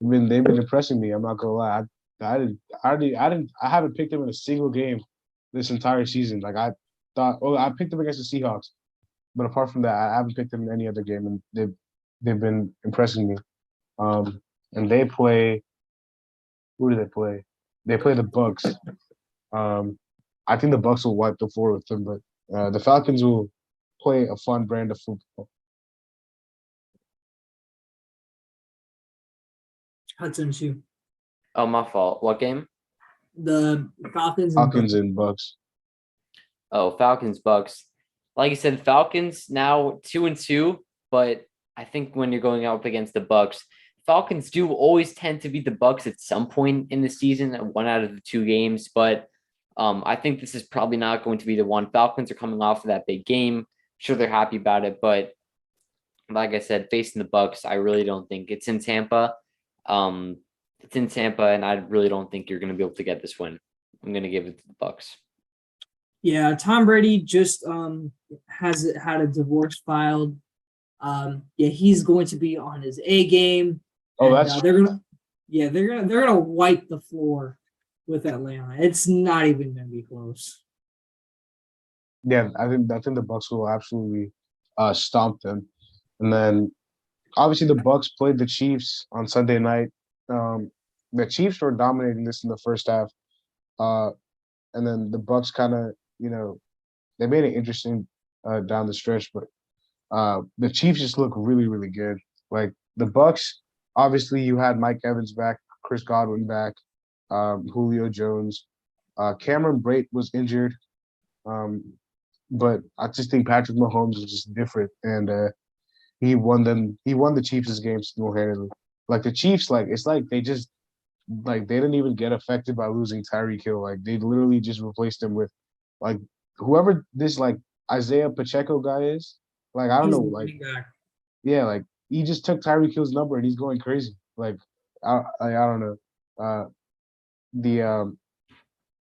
They've been impressing me. I'm not gonna lie. I haven't picked them in a single game this entire season. I picked them against the Seahawks, but apart from that, I haven't picked them in any other game, and they've been impressing me. And they play. Who do they play? They play the Bucks. I think the Bucks will wipe the floor with them, but the Falcons will play a fun brand of football. Hudson's you. Oh, my fault. What game? The Falcons. And Bucks. Oh, Falcons, Bucks. Like I said, Falcons now 2-2, but I think when you're going up against the Bucks, Falcons do always tend to beat the Bucks at some point in the season, 1 out of the 2 games. But I think this is probably not going to be the one. Falcons are coming off of that big game. Sure, they're happy about it, but like I said, facing the Bucks, I really don't think it's in Tampa. It's in Tampa, and I really don't think you're going to be able to get this win. I'm going to give it to the Bucks. Yeah, Tom Brady just has had a divorce filed. Yeah, he's going to be on his A game. Oh, and, that's they're gonna wipe the floor with Atlanta. It's not even gonna be close. yeah. I think the Bucks will absolutely stomp them, and then obviously the Bucks played the Chiefs on Sunday night. The Chiefs were dominating this in the first half, and then the Bucks kind of they made it interesting down the stretch, but the Chiefs just look really, really good. Like the Bucks, obviously you had Mike Evans back, Chris Godwin back, Julio Jones. Cameron Brate was injured, but I just think Patrick Mahomes is just different. And He won them. He won the Chiefs' game single-handedly. Like the Chiefs, like it's like they just like they didn't even get affected by losing Tyreek Hill. Like they literally just replaced him with like whoever this like Isaiah Pacheco guy is. Like I don't He's know. the Like running back. yeah, like he just took Tyreek Hill's number and he's going crazy. Like I don't know. The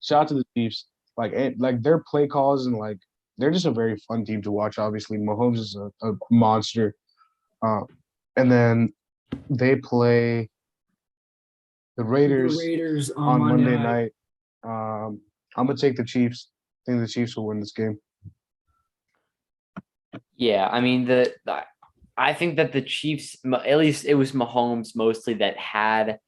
shout out to the Chiefs. Like their play calls and like they're just a very fun team to watch. Obviously, Mahomes is a monster. Uh, and then they play the The Raiders Raiders on on Monday Monday night. night. I'm gonna take the Chiefs. I think the Chiefs will win this game. Yeah, I mean I think that the Chiefs, at least it was Mahomes mostly that had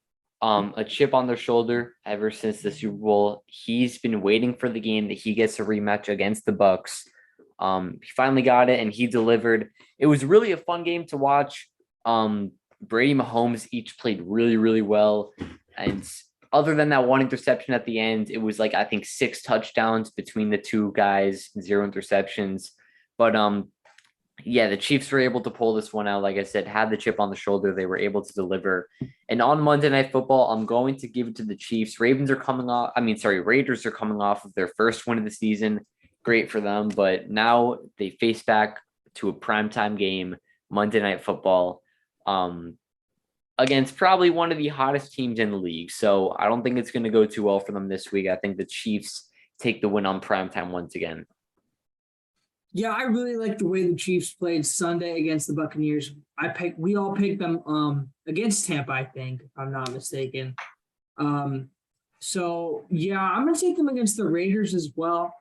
a chip on their shoulder ever since the Super Bowl. He's been waiting for the game that he gets a rematch against the Bucs. He finally got it and he delivered. It was really a fun game to watch. Brady Mahomes each played really, really well. And other than that one interception at the end, it was like I think 6 touchdowns between the two guys, 0 interceptions. But yeah, the Chiefs were able to pull this one out. Like I said, had the chip on the shoulder. They were able to deliver. And on Monday Night Football, I'm going to give it to the Chiefs. Raiders are coming off of their first win of the season. Great for them. But now they face back to a primetime game, Monday Night Football, against probably one of the hottest teams in the league. So I don't think it's going to go too well for them this week. I think the Chiefs take the win on primetime once again. Yeah, I really like the way the Chiefs played Sunday against the Buccaneers. We all picked them against Tampa, I think, if I'm not mistaken. So yeah, I'm gonna take them against the Raiders as well.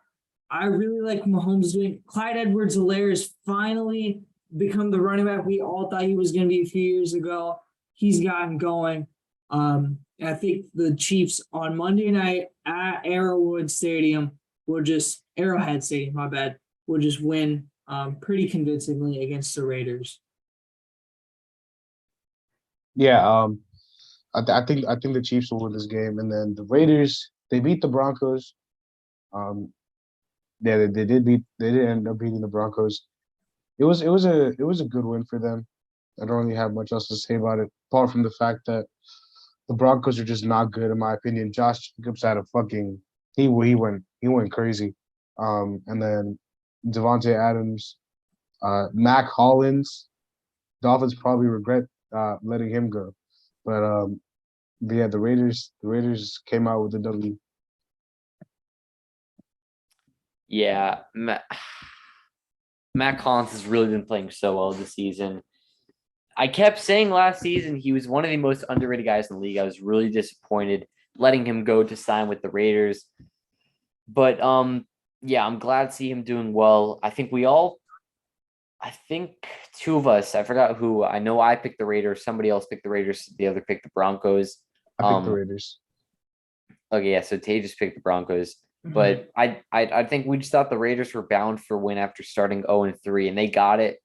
I really like Mahomes doing. Clyde Edwards-Helaire has finally become the running back we all thought he was gonna be a few years ago. He's gotten going. I think the Chiefs on Monday night at Arrowhead Stadium will just win pretty convincingly against the Raiders. Yeah, I think the Chiefs will win this game, and then the Raiders they beat the Broncos. Yeah, they did end up beating the Broncos. It was a good win for them. I don't really have much else to say about it, apart from the fact that the Broncos are just not good in my opinion. Josh Jacobs had a fucking he went crazy. And then Devontae Adams, Mac Hollins, Dolphins probably regret letting him go. But yeah, the Raiders came out with the W. Yeah, Matt Collins has really been playing so well this season. I kept saying last season he was one of the most underrated guys in the league. I was really disappointed letting him go to sign with the Raiders. But yeah, I'm glad to see him doing well. I think two of us, I forgot who. I know I picked the Raiders, somebody else picked the Raiders, the other picked the Broncos. I picked the Raiders. Okay, yeah, so Tay just picked the Broncos. But I think we just thought the Raiders were bound for win after starting 0-3, and they got it.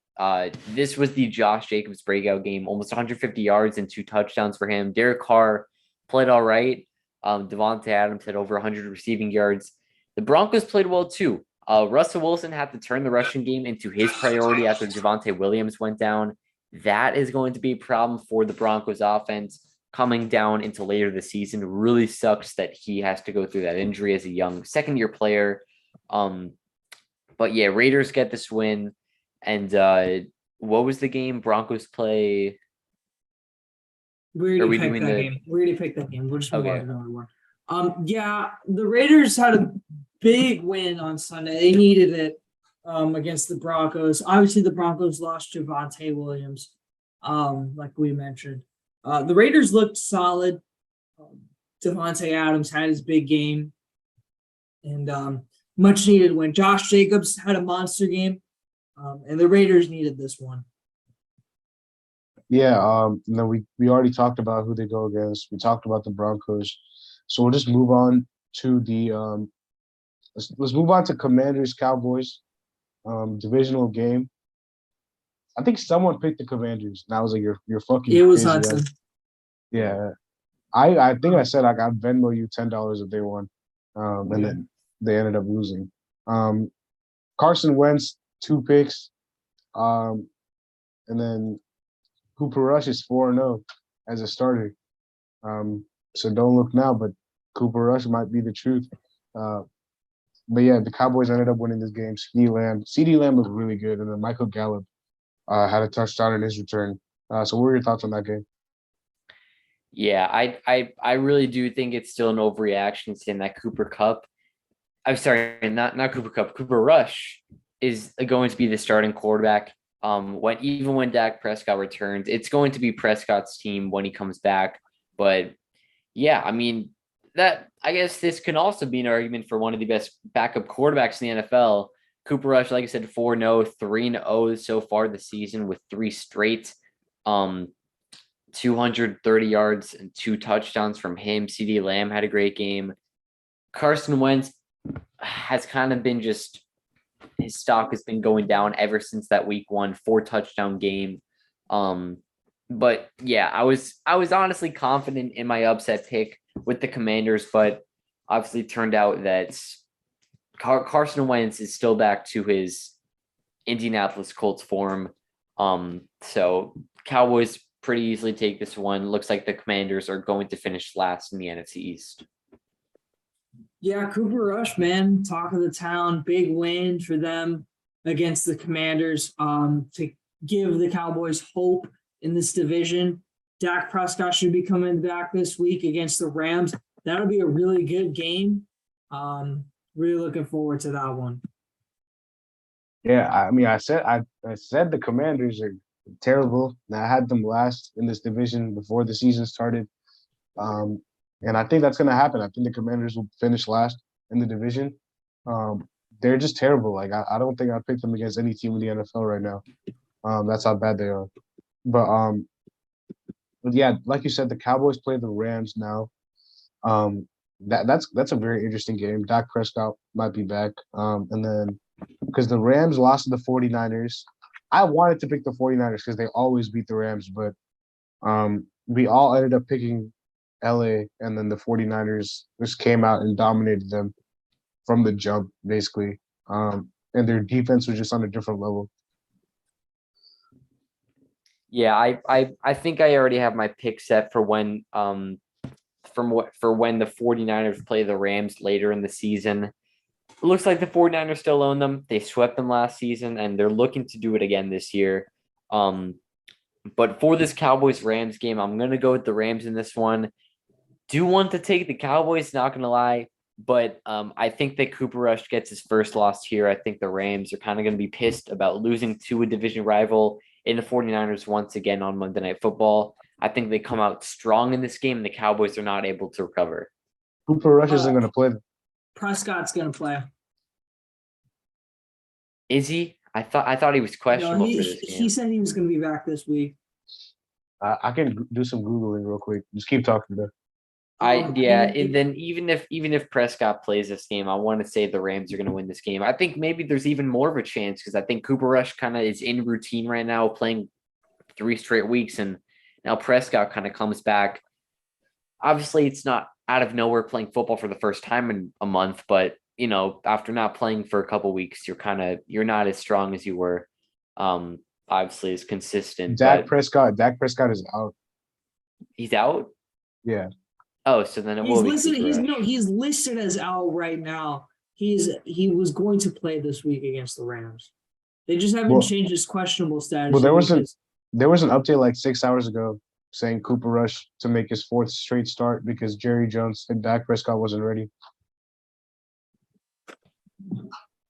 This was the Josh Jacobs breakout game, almost 150 yards and 2 touchdowns for him. Derek Carr played all right. Devontae Adams had over 100 receiving yards. The Broncos played well too. Russell Wilson had to turn the rushing game into his priority after Javonte Williams went down. That is going to be a problem for the Broncos offense coming down into later this season. Really sucks that he has to go through that injury as a young second-year player. But yeah, Raiders get this win. And what was the game? Broncos play. We already picked that game. We'll just move on to another one. Yeah, the Raiders had a big win on Sunday. They needed it against the Broncos. Obviously, the Broncos lost Javonte Williams, like we mentioned. The Raiders looked solid. Devontae Adams had his big game, and much needed win. Josh Jacobs had a monster game. And the Raiders needed this one. Yeah, no, we already talked about who they go against. We talked about the Broncos. So we'll just move on to the let's move on to Commanders Cowboys divisional game. I think someone picked the Commanders, and I was like, "You're fucking." It was crazy, Hudson. guys. Yeah, I think I said I got Venmo you $10 if they won, and then they ended up losing. Carson Wentz 2 picks. and then Cooper Rush is 4-0 as a starter. So don't look now, but Cooper Rush might be the truth. But yeah, the Cowboys ended up winning this game. CeeDee Lamb was really good, and then Michael Gallup had a touchdown in his return. So what were your thoughts on that game? Yeah, I really do think it's still an overreaction saying that Cooper Kupp. I'm sorry, not Cooper Kupp. Cooper Rush is going to be the starting quarterback. When Dak Prescott returns, it's going to be Prescott's team when he comes back. But yeah, I mean I guess this can also be an argument for one of the best backup quarterbacks in the NFL. Cooper Rush, like I said, 4-0, 3-0 so far this season with 3 straight 230 yards and 2 touchdowns from him. CeeDee Lamb had a great game. Carson Wentz has kind of been his stock has been going down ever since that week 1 4-touchdown game. But yeah, I was honestly confident in my upset pick with the Commanders, but obviously it turned out that Carson Wentz is still back to his Indianapolis Colts form. So Cowboys pretty easily take this one. Looks like the Commanders are going to finish last in the NFC East. Yeah, Cooper Rush, man, talk of the town, big win for them against the Commanders to give the Cowboys hope in this division. Dak Prescott should be coming back this week against the Rams. That'll be a really good game. Really looking forward to that one. Yeah, I mean, I said the Commanders are terrible. And I had them last in this division before the season started. And I think that's going to happen. I think the Commanders will finish last in the division. They're just terrible. Like, I don't think I'd pick them against any team in the NFL right now. That's how bad they are. But yeah, like you said, the Cowboys play the Rams now. That's a very interesting game. Dak Prescott might be back. And then because the Rams lost to the 49ers, I wanted to pick the 49ers because they always beat the Rams, but we all ended up picking LA, and then the 49ers just came out and dominated them from the jump, basically. And their defense was just on a different level. Yeah, I think I already have my pick set for when when the 49ers play the Rams later in the season. It looks like the 49ers still own them. They swept them last season, and they're looking to do it again this year. But for this Cowboys-Rams game, I'm going to go with the Rams in this one. Do want to take the Cowboys, not going to lie, but I think that Cooper Rush gets his first loss here. I think the Rams are kind of going to be pissed about losing to a division rival in the 49ers once again on Monday Night Football. I think they come out strong in this game, and the Cowboys are not able to recover. Cooper Rush isn't going to play. Prescott's going to play. Is he? I thought he was questionable for this game. He said he was going to be back this week. I can do some Googling real quick. Just keep talking there. And then even if Prescott plays this game, I want to say the Rams are going to win this game. I think maybe there's even more of a chance because I think Cooper Rush kind of is in routine right now, playing 3 straight weeks, and now Prescott kind of comes back. Obviously, it's not out of nowhere playing football for the first time in a month, but you know, after not playing for a couple weeks, you're not as strong as you were. Obviously, is consistent. Dak Prescott is out. He's out? Yeah. Oh, so then he's listed as out right now. He was going to play this week against the Rams. They just haven't changed his questionable status. Well, there was an update like 6 hours ago saying Cooper Rush to make his 4th straight start because Jerry Jones and Dak Prescott wasn't ready.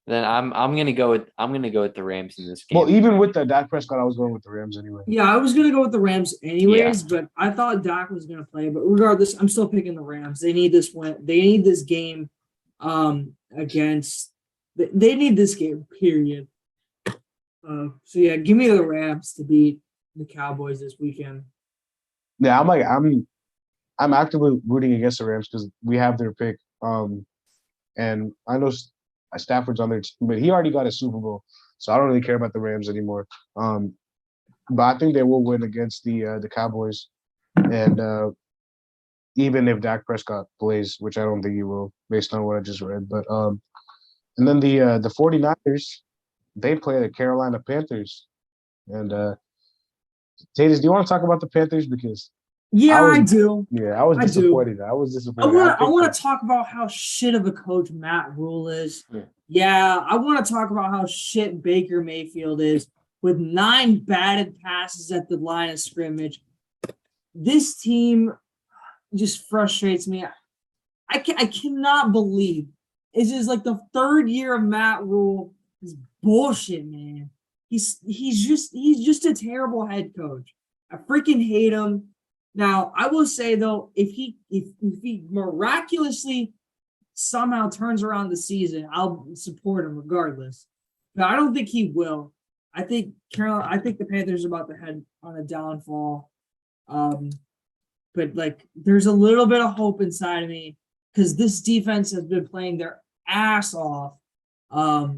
Then I'm gonna go with the Rams in this game. Well, even with the Dak Prescott, I was going with the Rams anyway. Yeah, I was gonna go with the Rams anyways, but I thought Dak was gonna play. But regardless, I'm still picking the Rams. They need this win. They need this game against. They need this game. Period. So yeah, give me the Rams to beat the Cowboys this weekend. Yeah, I'm actively rooting against the Rams because we have their pick. And I know Stafford's on their team, but he already got a Super Bowl, so I don't really care about the Rams anymore. But I think they will win against the Cowboys, and even if Dak Prescott plays, which I don't think he will, based on what I just read. But and then the 49ers, they play the Carolina Panthers, and Tatus, do you want to talk about the Panthers? Because Yeah, I was, I do. I was I do. disappointed. I was disappointed. I want to talk about how shit of a coach Matt Rule is. Yeah, I want to talk about how shit Baker Mayfield is with 9 batted passes at the line of scrimmage. This team just frustrates me. I cannot believe it's just like the 3rd year of Matt Rule is bullshit, man. He's just a terrible head coach. I freaking hate him. Now, I will say though, if he miraculously somehow turns around the season, I'll support him regardless. But I don't think he will. I think the Panthers are about to head on a downfall. But like there's a little bit of hope inside of me because this defense has been playing their ass off. Our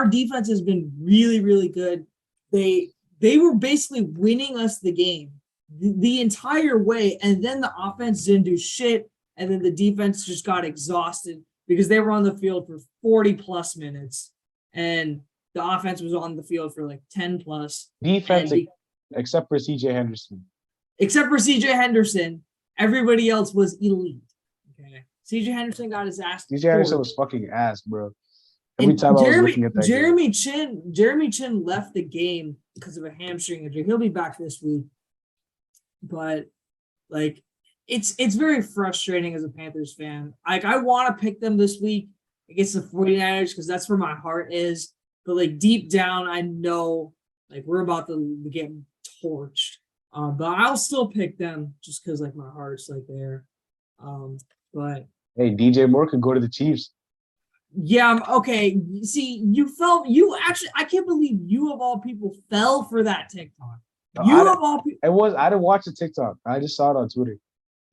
defense has been really, really good. They were basically winning us the game the entire way, and then the offense didn't do shit, and then the defense just got exhausted because they were on the field for 40 plus minutes, and the offense was on the field for like 10 plus. Defense, except for CJ Henderson. Except for CJ Henderson, everybody else was elite. Okay, CJ Henderson got his ass. CJ Henderson was fucking ass, bro. Every time I was looking at that Jeremy Chin left the game because of a hamstring injury. He'll be back this week. But like it's very frustrating as a Panthers fan. Like I want to pick them this week against the 49ers because that's where my heart is. But like deep down, I know like we're about to get torched. But I'll still pick them just because like my heart's like there. But hey, DJ Moore could go to the Chiefs. Yeah, okay. See, I can't believe you of all people fell for that TikTok. I didn't watch the TikTok. I just saw it on Twitter.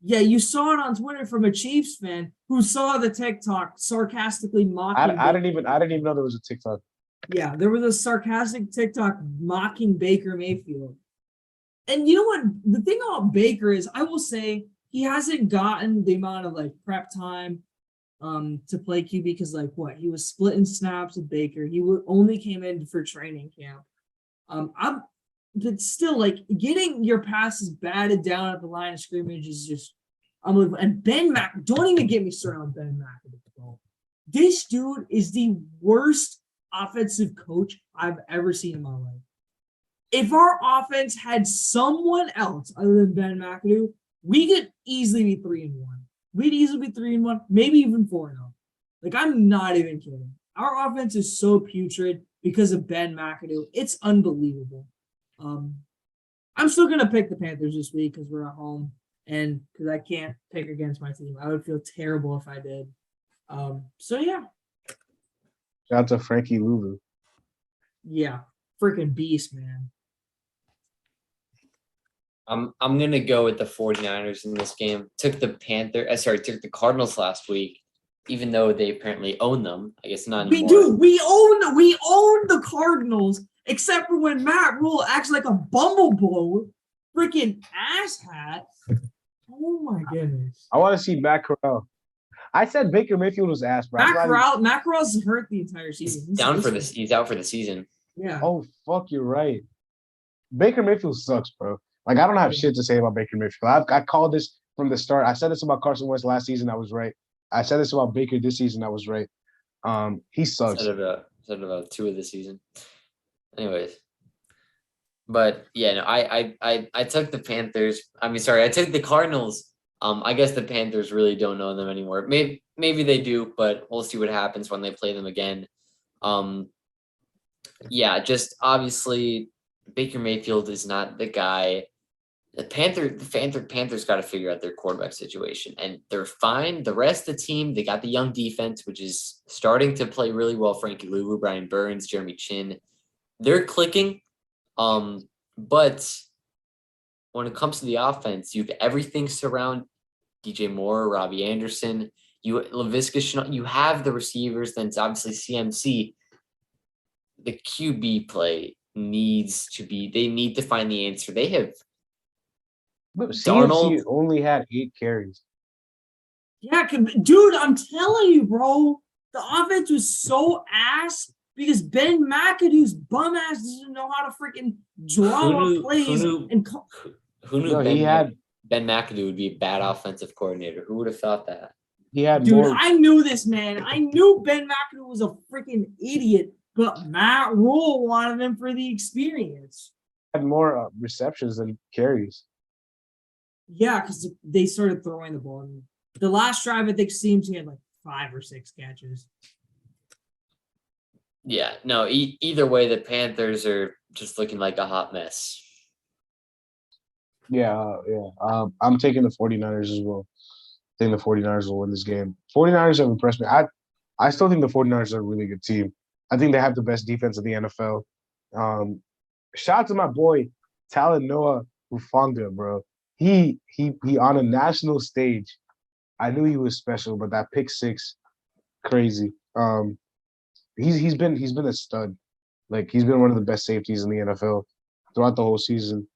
Yeah, you saw it on Twitter from a Chiefs fan who saw the TikTok sarcastically mocking. I didn't even know there was a TikTok. Yeah, there was a sarcastic TikTok mocking Baker Mayfield. And you know what? The thing about Baker is, I will say he hasn't gotten the amount of like prep time to play QB because like he was splitting snaps with Baker. He only came in for training camp. But still like getting your passes batted down at the line of scrimmage is just unbelievable. And Ben Mac, don't even get me started on Ben McAdoo. This dude is the worst offensive coach I've ever seen in my life. If our offense had someone else other than Ben McAdoo, we could easily be 3-1. We'd easily be 3-1, maybe even 4-0. Like, I'm not even kidding. Our offense is so putrid because of Ben McAdoo. It's unbelievable. I'm still going to pick the Panthers this week because we're at home and because I can't pick against my team. I would feel terrible if I did. So, yeah. Shout out to Frankie Louvu. Yeah. Freaking beast, man. I'm gonna go with the 49ers in this game. Took the Cardinals last week, even though they apparently own them. I guess not anymore. We own the Cardinals, except for when Matt Rule acts like a bumblebee, freaking asshat. Oh my goodness. I want to see Matt Corral. I said Baker Mayfield was ass, bro. Matt Corral's hurt the entire season. He's out for the season. Yeah. Oh fuck, you're right. Baker Mayfield sucks, bro. Like, I don't have shit to say about Baker Mayfield. I called this from the start. I said this about Carson Wentz last season. I was right. I said this about Baker this season. I was right. He sucks. Said about 2 of the season. Anyways, but yeah, no, I took the Panthers. I took the Cardinals. I guess the Panthers really don't know them anymore. Maybe they do, but we'll see what happens when they play them again. Yeah, just obviously Baker Mayfield is not the guy. The Panthers got to figure out their quarterback situation, and they're fine. The rest of the team, they got the young defense, which is starting to play really well. Frankie Louvu, Brian Burns, Jeremy Chin, they're clicking. But when it comes to the offense, you have everything surround DJ Moore, Robbie Anderson, Laviska, you have the receivers. Then it's obviously CMC. The QB play needs to find the answer. They have. CMC only had 8 carries. Yeah, dude, I'm telling you, bro. The offense was so ass because Ben McAdoo's bum ass doesn't know how to freaking draw up plays. Who knew Ben McAdoo would be a bad offensive coordinator? Who would have thought that? I knew this, man. I knew Ben McAdoo was a freaking idiot, but Matt Rule wanted him for the experience. Had more receptions than carries. Yeah, because they started throwing the ball. The last drive, I think, seems he had like 5 or 6 catches. Yeah, no, either way, the Panthers are just looking like a hot mess. Yeah. I'm taking the 49ers as well. I think the 49ers will win this game. 49ers have impressed me. I still think the 49ers are a really good team. I think they have the best defense in the NFL. Shout out to my boy, Talanoa Hufanga, bro. He on a national stage. I knew he was special, but that pick 6, crazy. He's been a stud. Like, he's been one of the best safeties in the NFL throughout the whole season.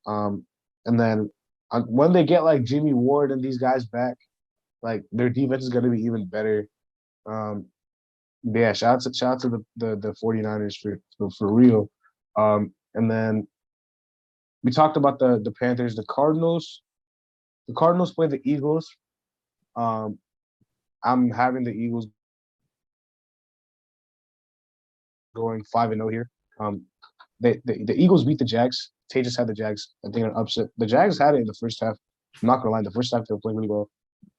And then when they get like Jimmy Ward and these guys back, like, their defense is going to be even better. Yeah, shout out to the 49ers for real. And then we talked about the Panthers, the Cardinals. The Cardinals play the Eagles. I'm having the Eagles going 5-0 here. The Eagles beat the Jags. Tay just had the Jags, I think, an upset. The Jags had it in the first half. I'm not gonna lie, the first half they were playing really well.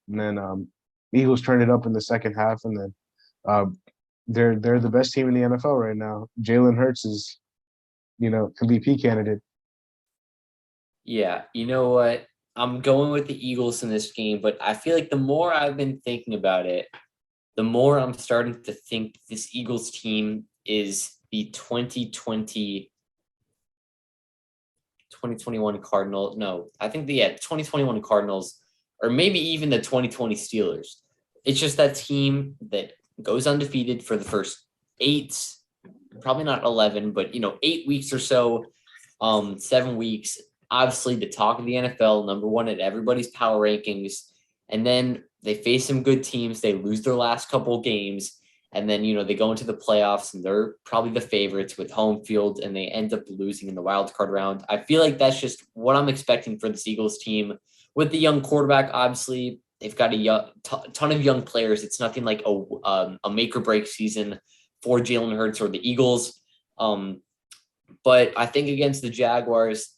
And then Eagles turned it up in the second half, and then they're the best team in the NFL right now. Jalen Hurts is, MVP candidate. Yeah, you know what? I'm going with the Eagles in this game, but I feel like the more I've been thinking about it, the more I'm starting to think this Eagles team is the 2021 Cardinals. No, I think 2021 Cardinals, or maybe even the 2020 Steelers. It's just that team that goes undefeated for the first 8, probably not 11, but 8 weeks or so, 7 weeks. Obviously, the talk of the NFL, number 1 at everybody's power rankings, and then they face some good teams. They lose their last couple games, and then they go into the playoffs, and they're probably the favorites with home field, and they end up losing in the wild card round. I feel like that's just what I'm expecting for this Eagles team with the young quarterback. Obviously, they've got a ton of young players. It's nothing like a make or break season for Jalen Hurts or the Eagles. But I think against the against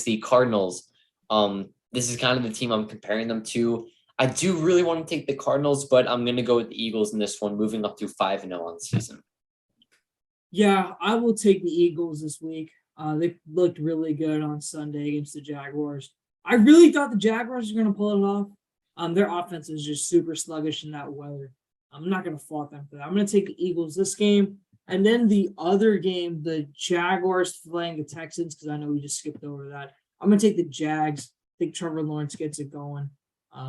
the Cardinals, this is kind of the team I'm comparing them to. I do really want to take the Cardinals, but I'm going to go with the Eagles in this one, moving up to 5-0 on the season. Yeah, I will take the Eagles this week. They looked really good on Sunday against the Jaguars. I really thought the Jaguars were going to pull it off. Their offense is just super sluggish in that weather. I'm not going to fault them for that. I'm going to take the Eagles this game. And then the other game, the Jaguars playing the Texans, because I know we just skipped over that. I'm going to take the Jags. I think Trevor Lawrence gets it going.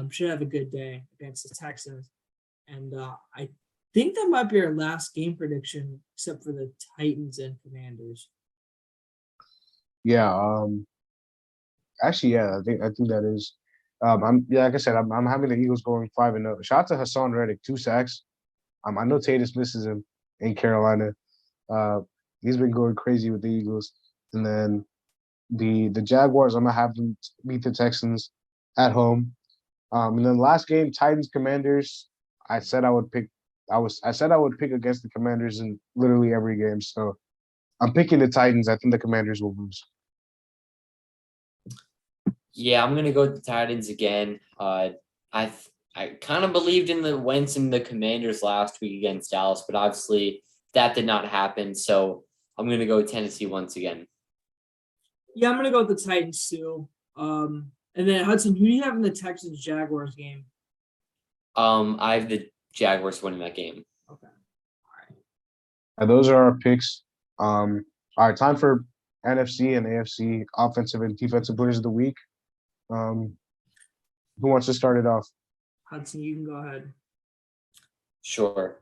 Should have a good day against the Texans. And I think that might be our last game prediction, except for the Titans and Commanders. Yeah. Actually, yeah, I think that is. Like I said, I'm having the Eagles going 5-0. Shout out to Hassan Reddick, 2 sacks. I know Tatus misses him in Carolina. He's been going crazy with the Eagles. And then the Jaguars, I'm gonna have them beat the Texans at home. And then last game, Titans Commanders. I said I would pick against the Commanders in literally every game. So I'm picking the Titans. I think the Commanders will lose. Yeah, I'm gonna go with the Titans again. I kind of believed in the Wentz and the Commanders last week against Dallas, but obviously that did not happen. So I'm gonna go with Tennessee once again. Yeah, I'm gonna go with the Titans too. And then Hudson, who do you have in the Texans Jaguars game? I have the Jaguars winning that game. Okay. All right. And those are our picks. All right, time for NFC and AFC offensive and defensive players of the week. Who wants to start it off? Hudson, you can go ahead. Sure.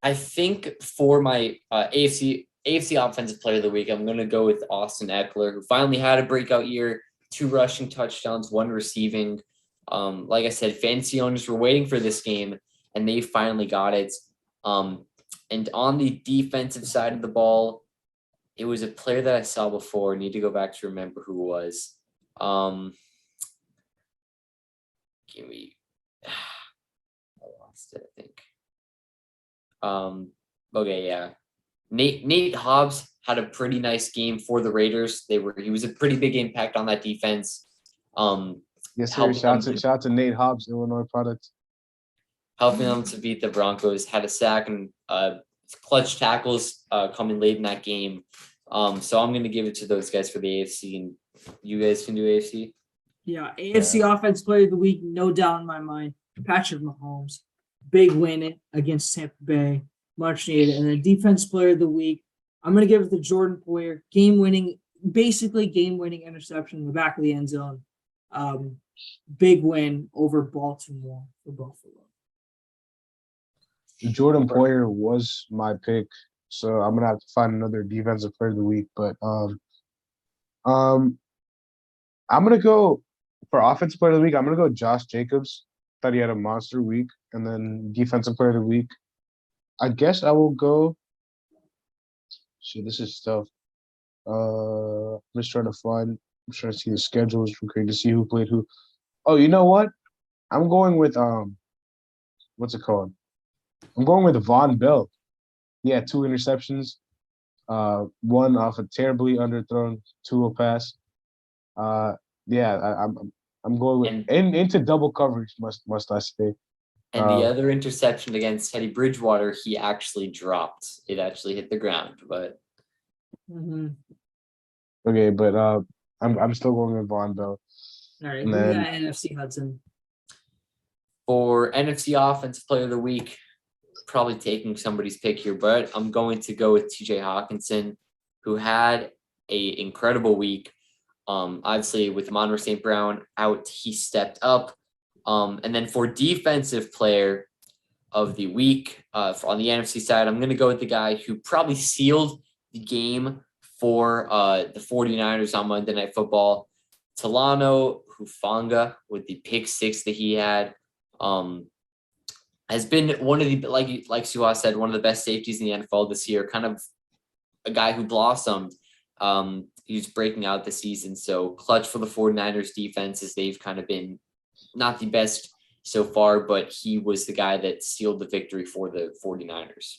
I think for my AFC offensive player of the week, I'm going to go with Austin Eckler, who finally had a breakout year, 2 rushing touchdowns, 1 receiving. Like I said, fantasy owners were waiting for this game, and they finally got it. And on the defensive side of the ball, it was a player that I saw before. I need to go back to remember who it was. Give me, I lost it, I think. Okay, yeah. Nate Hobbs had a pretty nice game for the Raiders. He was a pretty big impact on that defense. Yes, sir. Shout out to Nate Hobbs, Illinois product. Helping them to beat the Broncos, had a sack and clutch tackles coming late in that game. So I'm going to give it to those guys for the AFC, and you guys can do AFC. Yeah, AFC Offense Player of the Week, no doubt in my mind. Patrick Mahomes, big win against Tampa Bay, much needed. And then Defense Player of the Week, I'm going to give it to Jordan Poyer, game-winning interception in the back of the end zone. Big win over Baltimore for Buffalo. Jordan Poyer was my pick, so I'm gonna have to find another defensive player of the week. But I'm gonna go for offensive player of the week. I'm gonna go Josh Jacobs. Thought he had a monster week, and then defensive player of the week. I guess I will go. Shit, this is tough. I'm just trying to find. I'm trying to see the schedules from Craig to see who played who. Oh, you know what? I'm going with what's it called? I'm going with Von Bell. He had 2 interceptions, one off a terribly underthrown Tua pass. I'm going with into double coverage. Must I say? And the other interception against Teddy Bridgewater, he actually dropped. It actually hit the ground, but. Okay, but I'm still going with Von Bell. All right, we got NFC Hudson. For NFC Offensive Player of the Week, probably taking somebody's pick here, but I'm going to go with TJ Hawkinson, who had an incredible week. Obviously, with Amon-Ra St. Brown out, he stepped up. And then for Defensive Player of the Week, on the NFC side, I'm going to go with the guy who probably sealed the game for the 49ers on Monday Night Football, Talanoa Hufanga, with the pick 6 that he had. Has been one of the, like Suha said, one of the best safeties in the NFL this year, kind of a guy who blossomed. He's breaking out this season. So clutch for the 49ers defense, as they've kind of been not the best so far, but he was the guy that sealed the victory for the 49ers.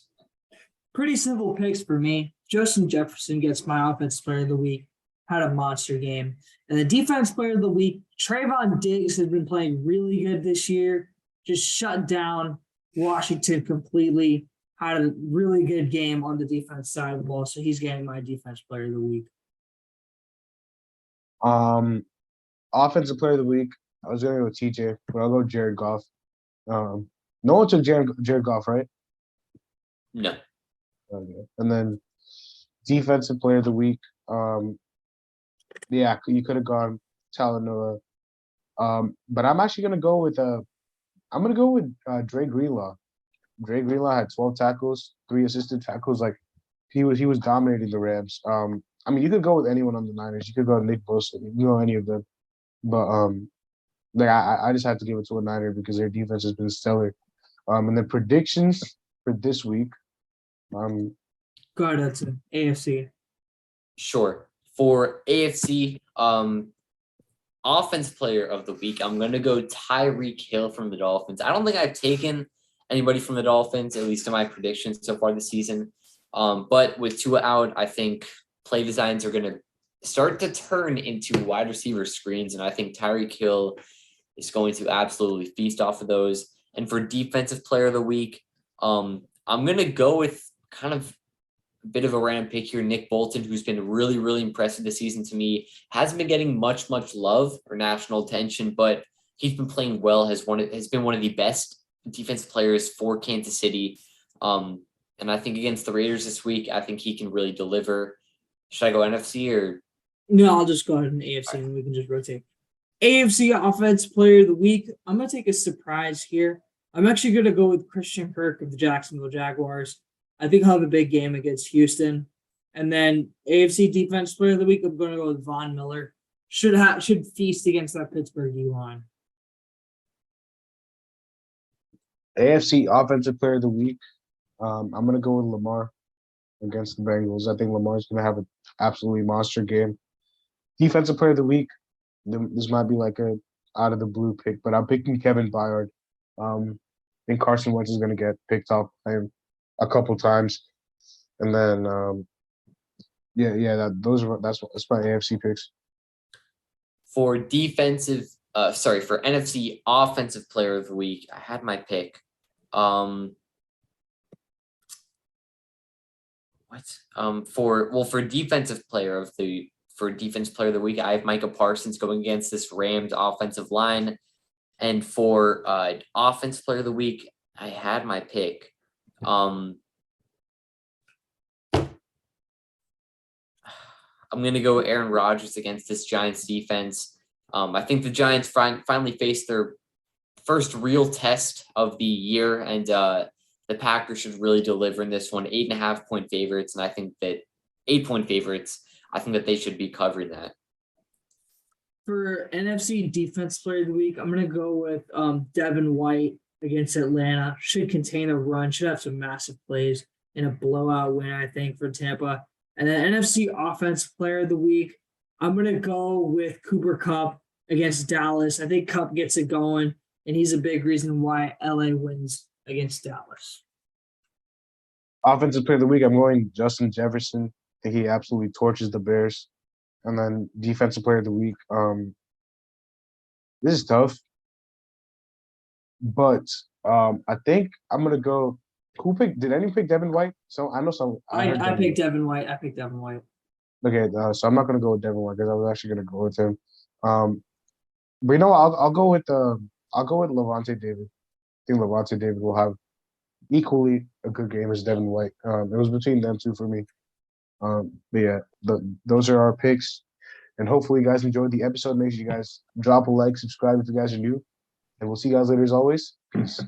Pretty simple picks for me. Justin Jefferson gets my Offensive Player of the Week. Had a monster game. And the Defense Player of the Week, Trayvon Diggs has been playing really good this year. Just shut down Washington completely. Had a really good game on the defense side of the ball, so he's getting my Defense Player of the Week. Offensive Player of the Week, I was going to go with TJ, but I'll go Jared Goff. No one took Jared Goff, right? No. Okay. And then Defensive Player of the Week, yeah, you could have gone Talanoa. But I'm actually going to go with Dre Greenlaw. Dre Greenlaw had 12 tackles, 3 assisted tackles. Like he was dominating the Rams. I mean, you could go with anyone on the Niners. You could go to Nick Bosa. You can go any of them. But like I just have to give it to a Niner because their defense has been stellar. And then predictions for this week. Go ahead, Hudson. AFC. Sure. For AFC, Offense Player of the Week, I'm going to go Tyreek Hill from the Dolphins. I don't think I've taken anybody from the Dolphins, at least in my predictions so far this season. But with Tua out, I think play designs are going to start to turn into wide receiver screens, and I think Tyreek Hill is going to absolutely feast off of those. And for Defensive Player of the Week, I'm going to go with kind of a bit of a random pick here, Nick Bolton, who's been really, really impressive this season to me. Hasn't been getting much love or national attention, but he's been playing well, has been one of the best defensive players for Kansas City. And I think against the Raiders this week, I think he can really deliver. Should I go NFC or? No, I'll just go ahead and AFC and we can just rotate. AFC Offense Player of the Week. I'm going to take a surprise here. I'm actually going to go with Christian Kirk of the Jacksonville Jaguars. I think he'll have a big game against Houston. And then AFC Defense Player of the Week, I'm going to go with Von Miller. Should feast against that Pittsburgh D-line. AFC Offensive Player of the Week. I'm gonna go with Lamar against the Bengals. I think Lamar's gonna have an absolutely monster game. Defensive Player of the Week. This might be like a out of the blue pick, but I'm picking Kevin Byard. I think Carson Wentz is gonna get picked off by him a couple times, and then that's my AFC picks. For NFC Offensive Player of the Week, I had my pick. For Defensive Player of the Week, I have Micah Parsons going against this Rams offensive line. And for Offensive Player of the Week, I had my pick. I'm gonna go Aaron Rodgers against this Giants defense. I think the Giants finally faced their first real test of the year, and the Packers should really deliver in this one. 8.5-point favorites, and I think that 8-point favorites. I think that they should be covering that. For NFC Defense Player of the Week, I'm going to go with Devin White against Atlanta. Should contain a run, should have some massive plays in a blowout win, I think, for Tampa. And then NFC Offensive Player of the Week, I'm going to go with Cooper Kupp against Dallas. I think Kupp gets it going, and he's a big reason why LA wins against Dallas. Offensive Player of the Week, I'm going Justin Jefferson. I think he absolutely torches the Bears. And then Defensive Player of the Week, this is tough. But I think I'm gonna go. Did anyone pick Devin White? So I know some. I picked Devin White. Okay, so I'm not gonna go with Devin White because I was actually gonna go with him. But you know, I'll go with Levante David. I think Levante David will have equally a good game as Devin White. It was between them two for me. But yeah, those are our picks, and hopefully you guys enjoyed the episode. Make sure you guys drop a like, subscribe if you guys are new, and we'll see you guys later as always. Peace.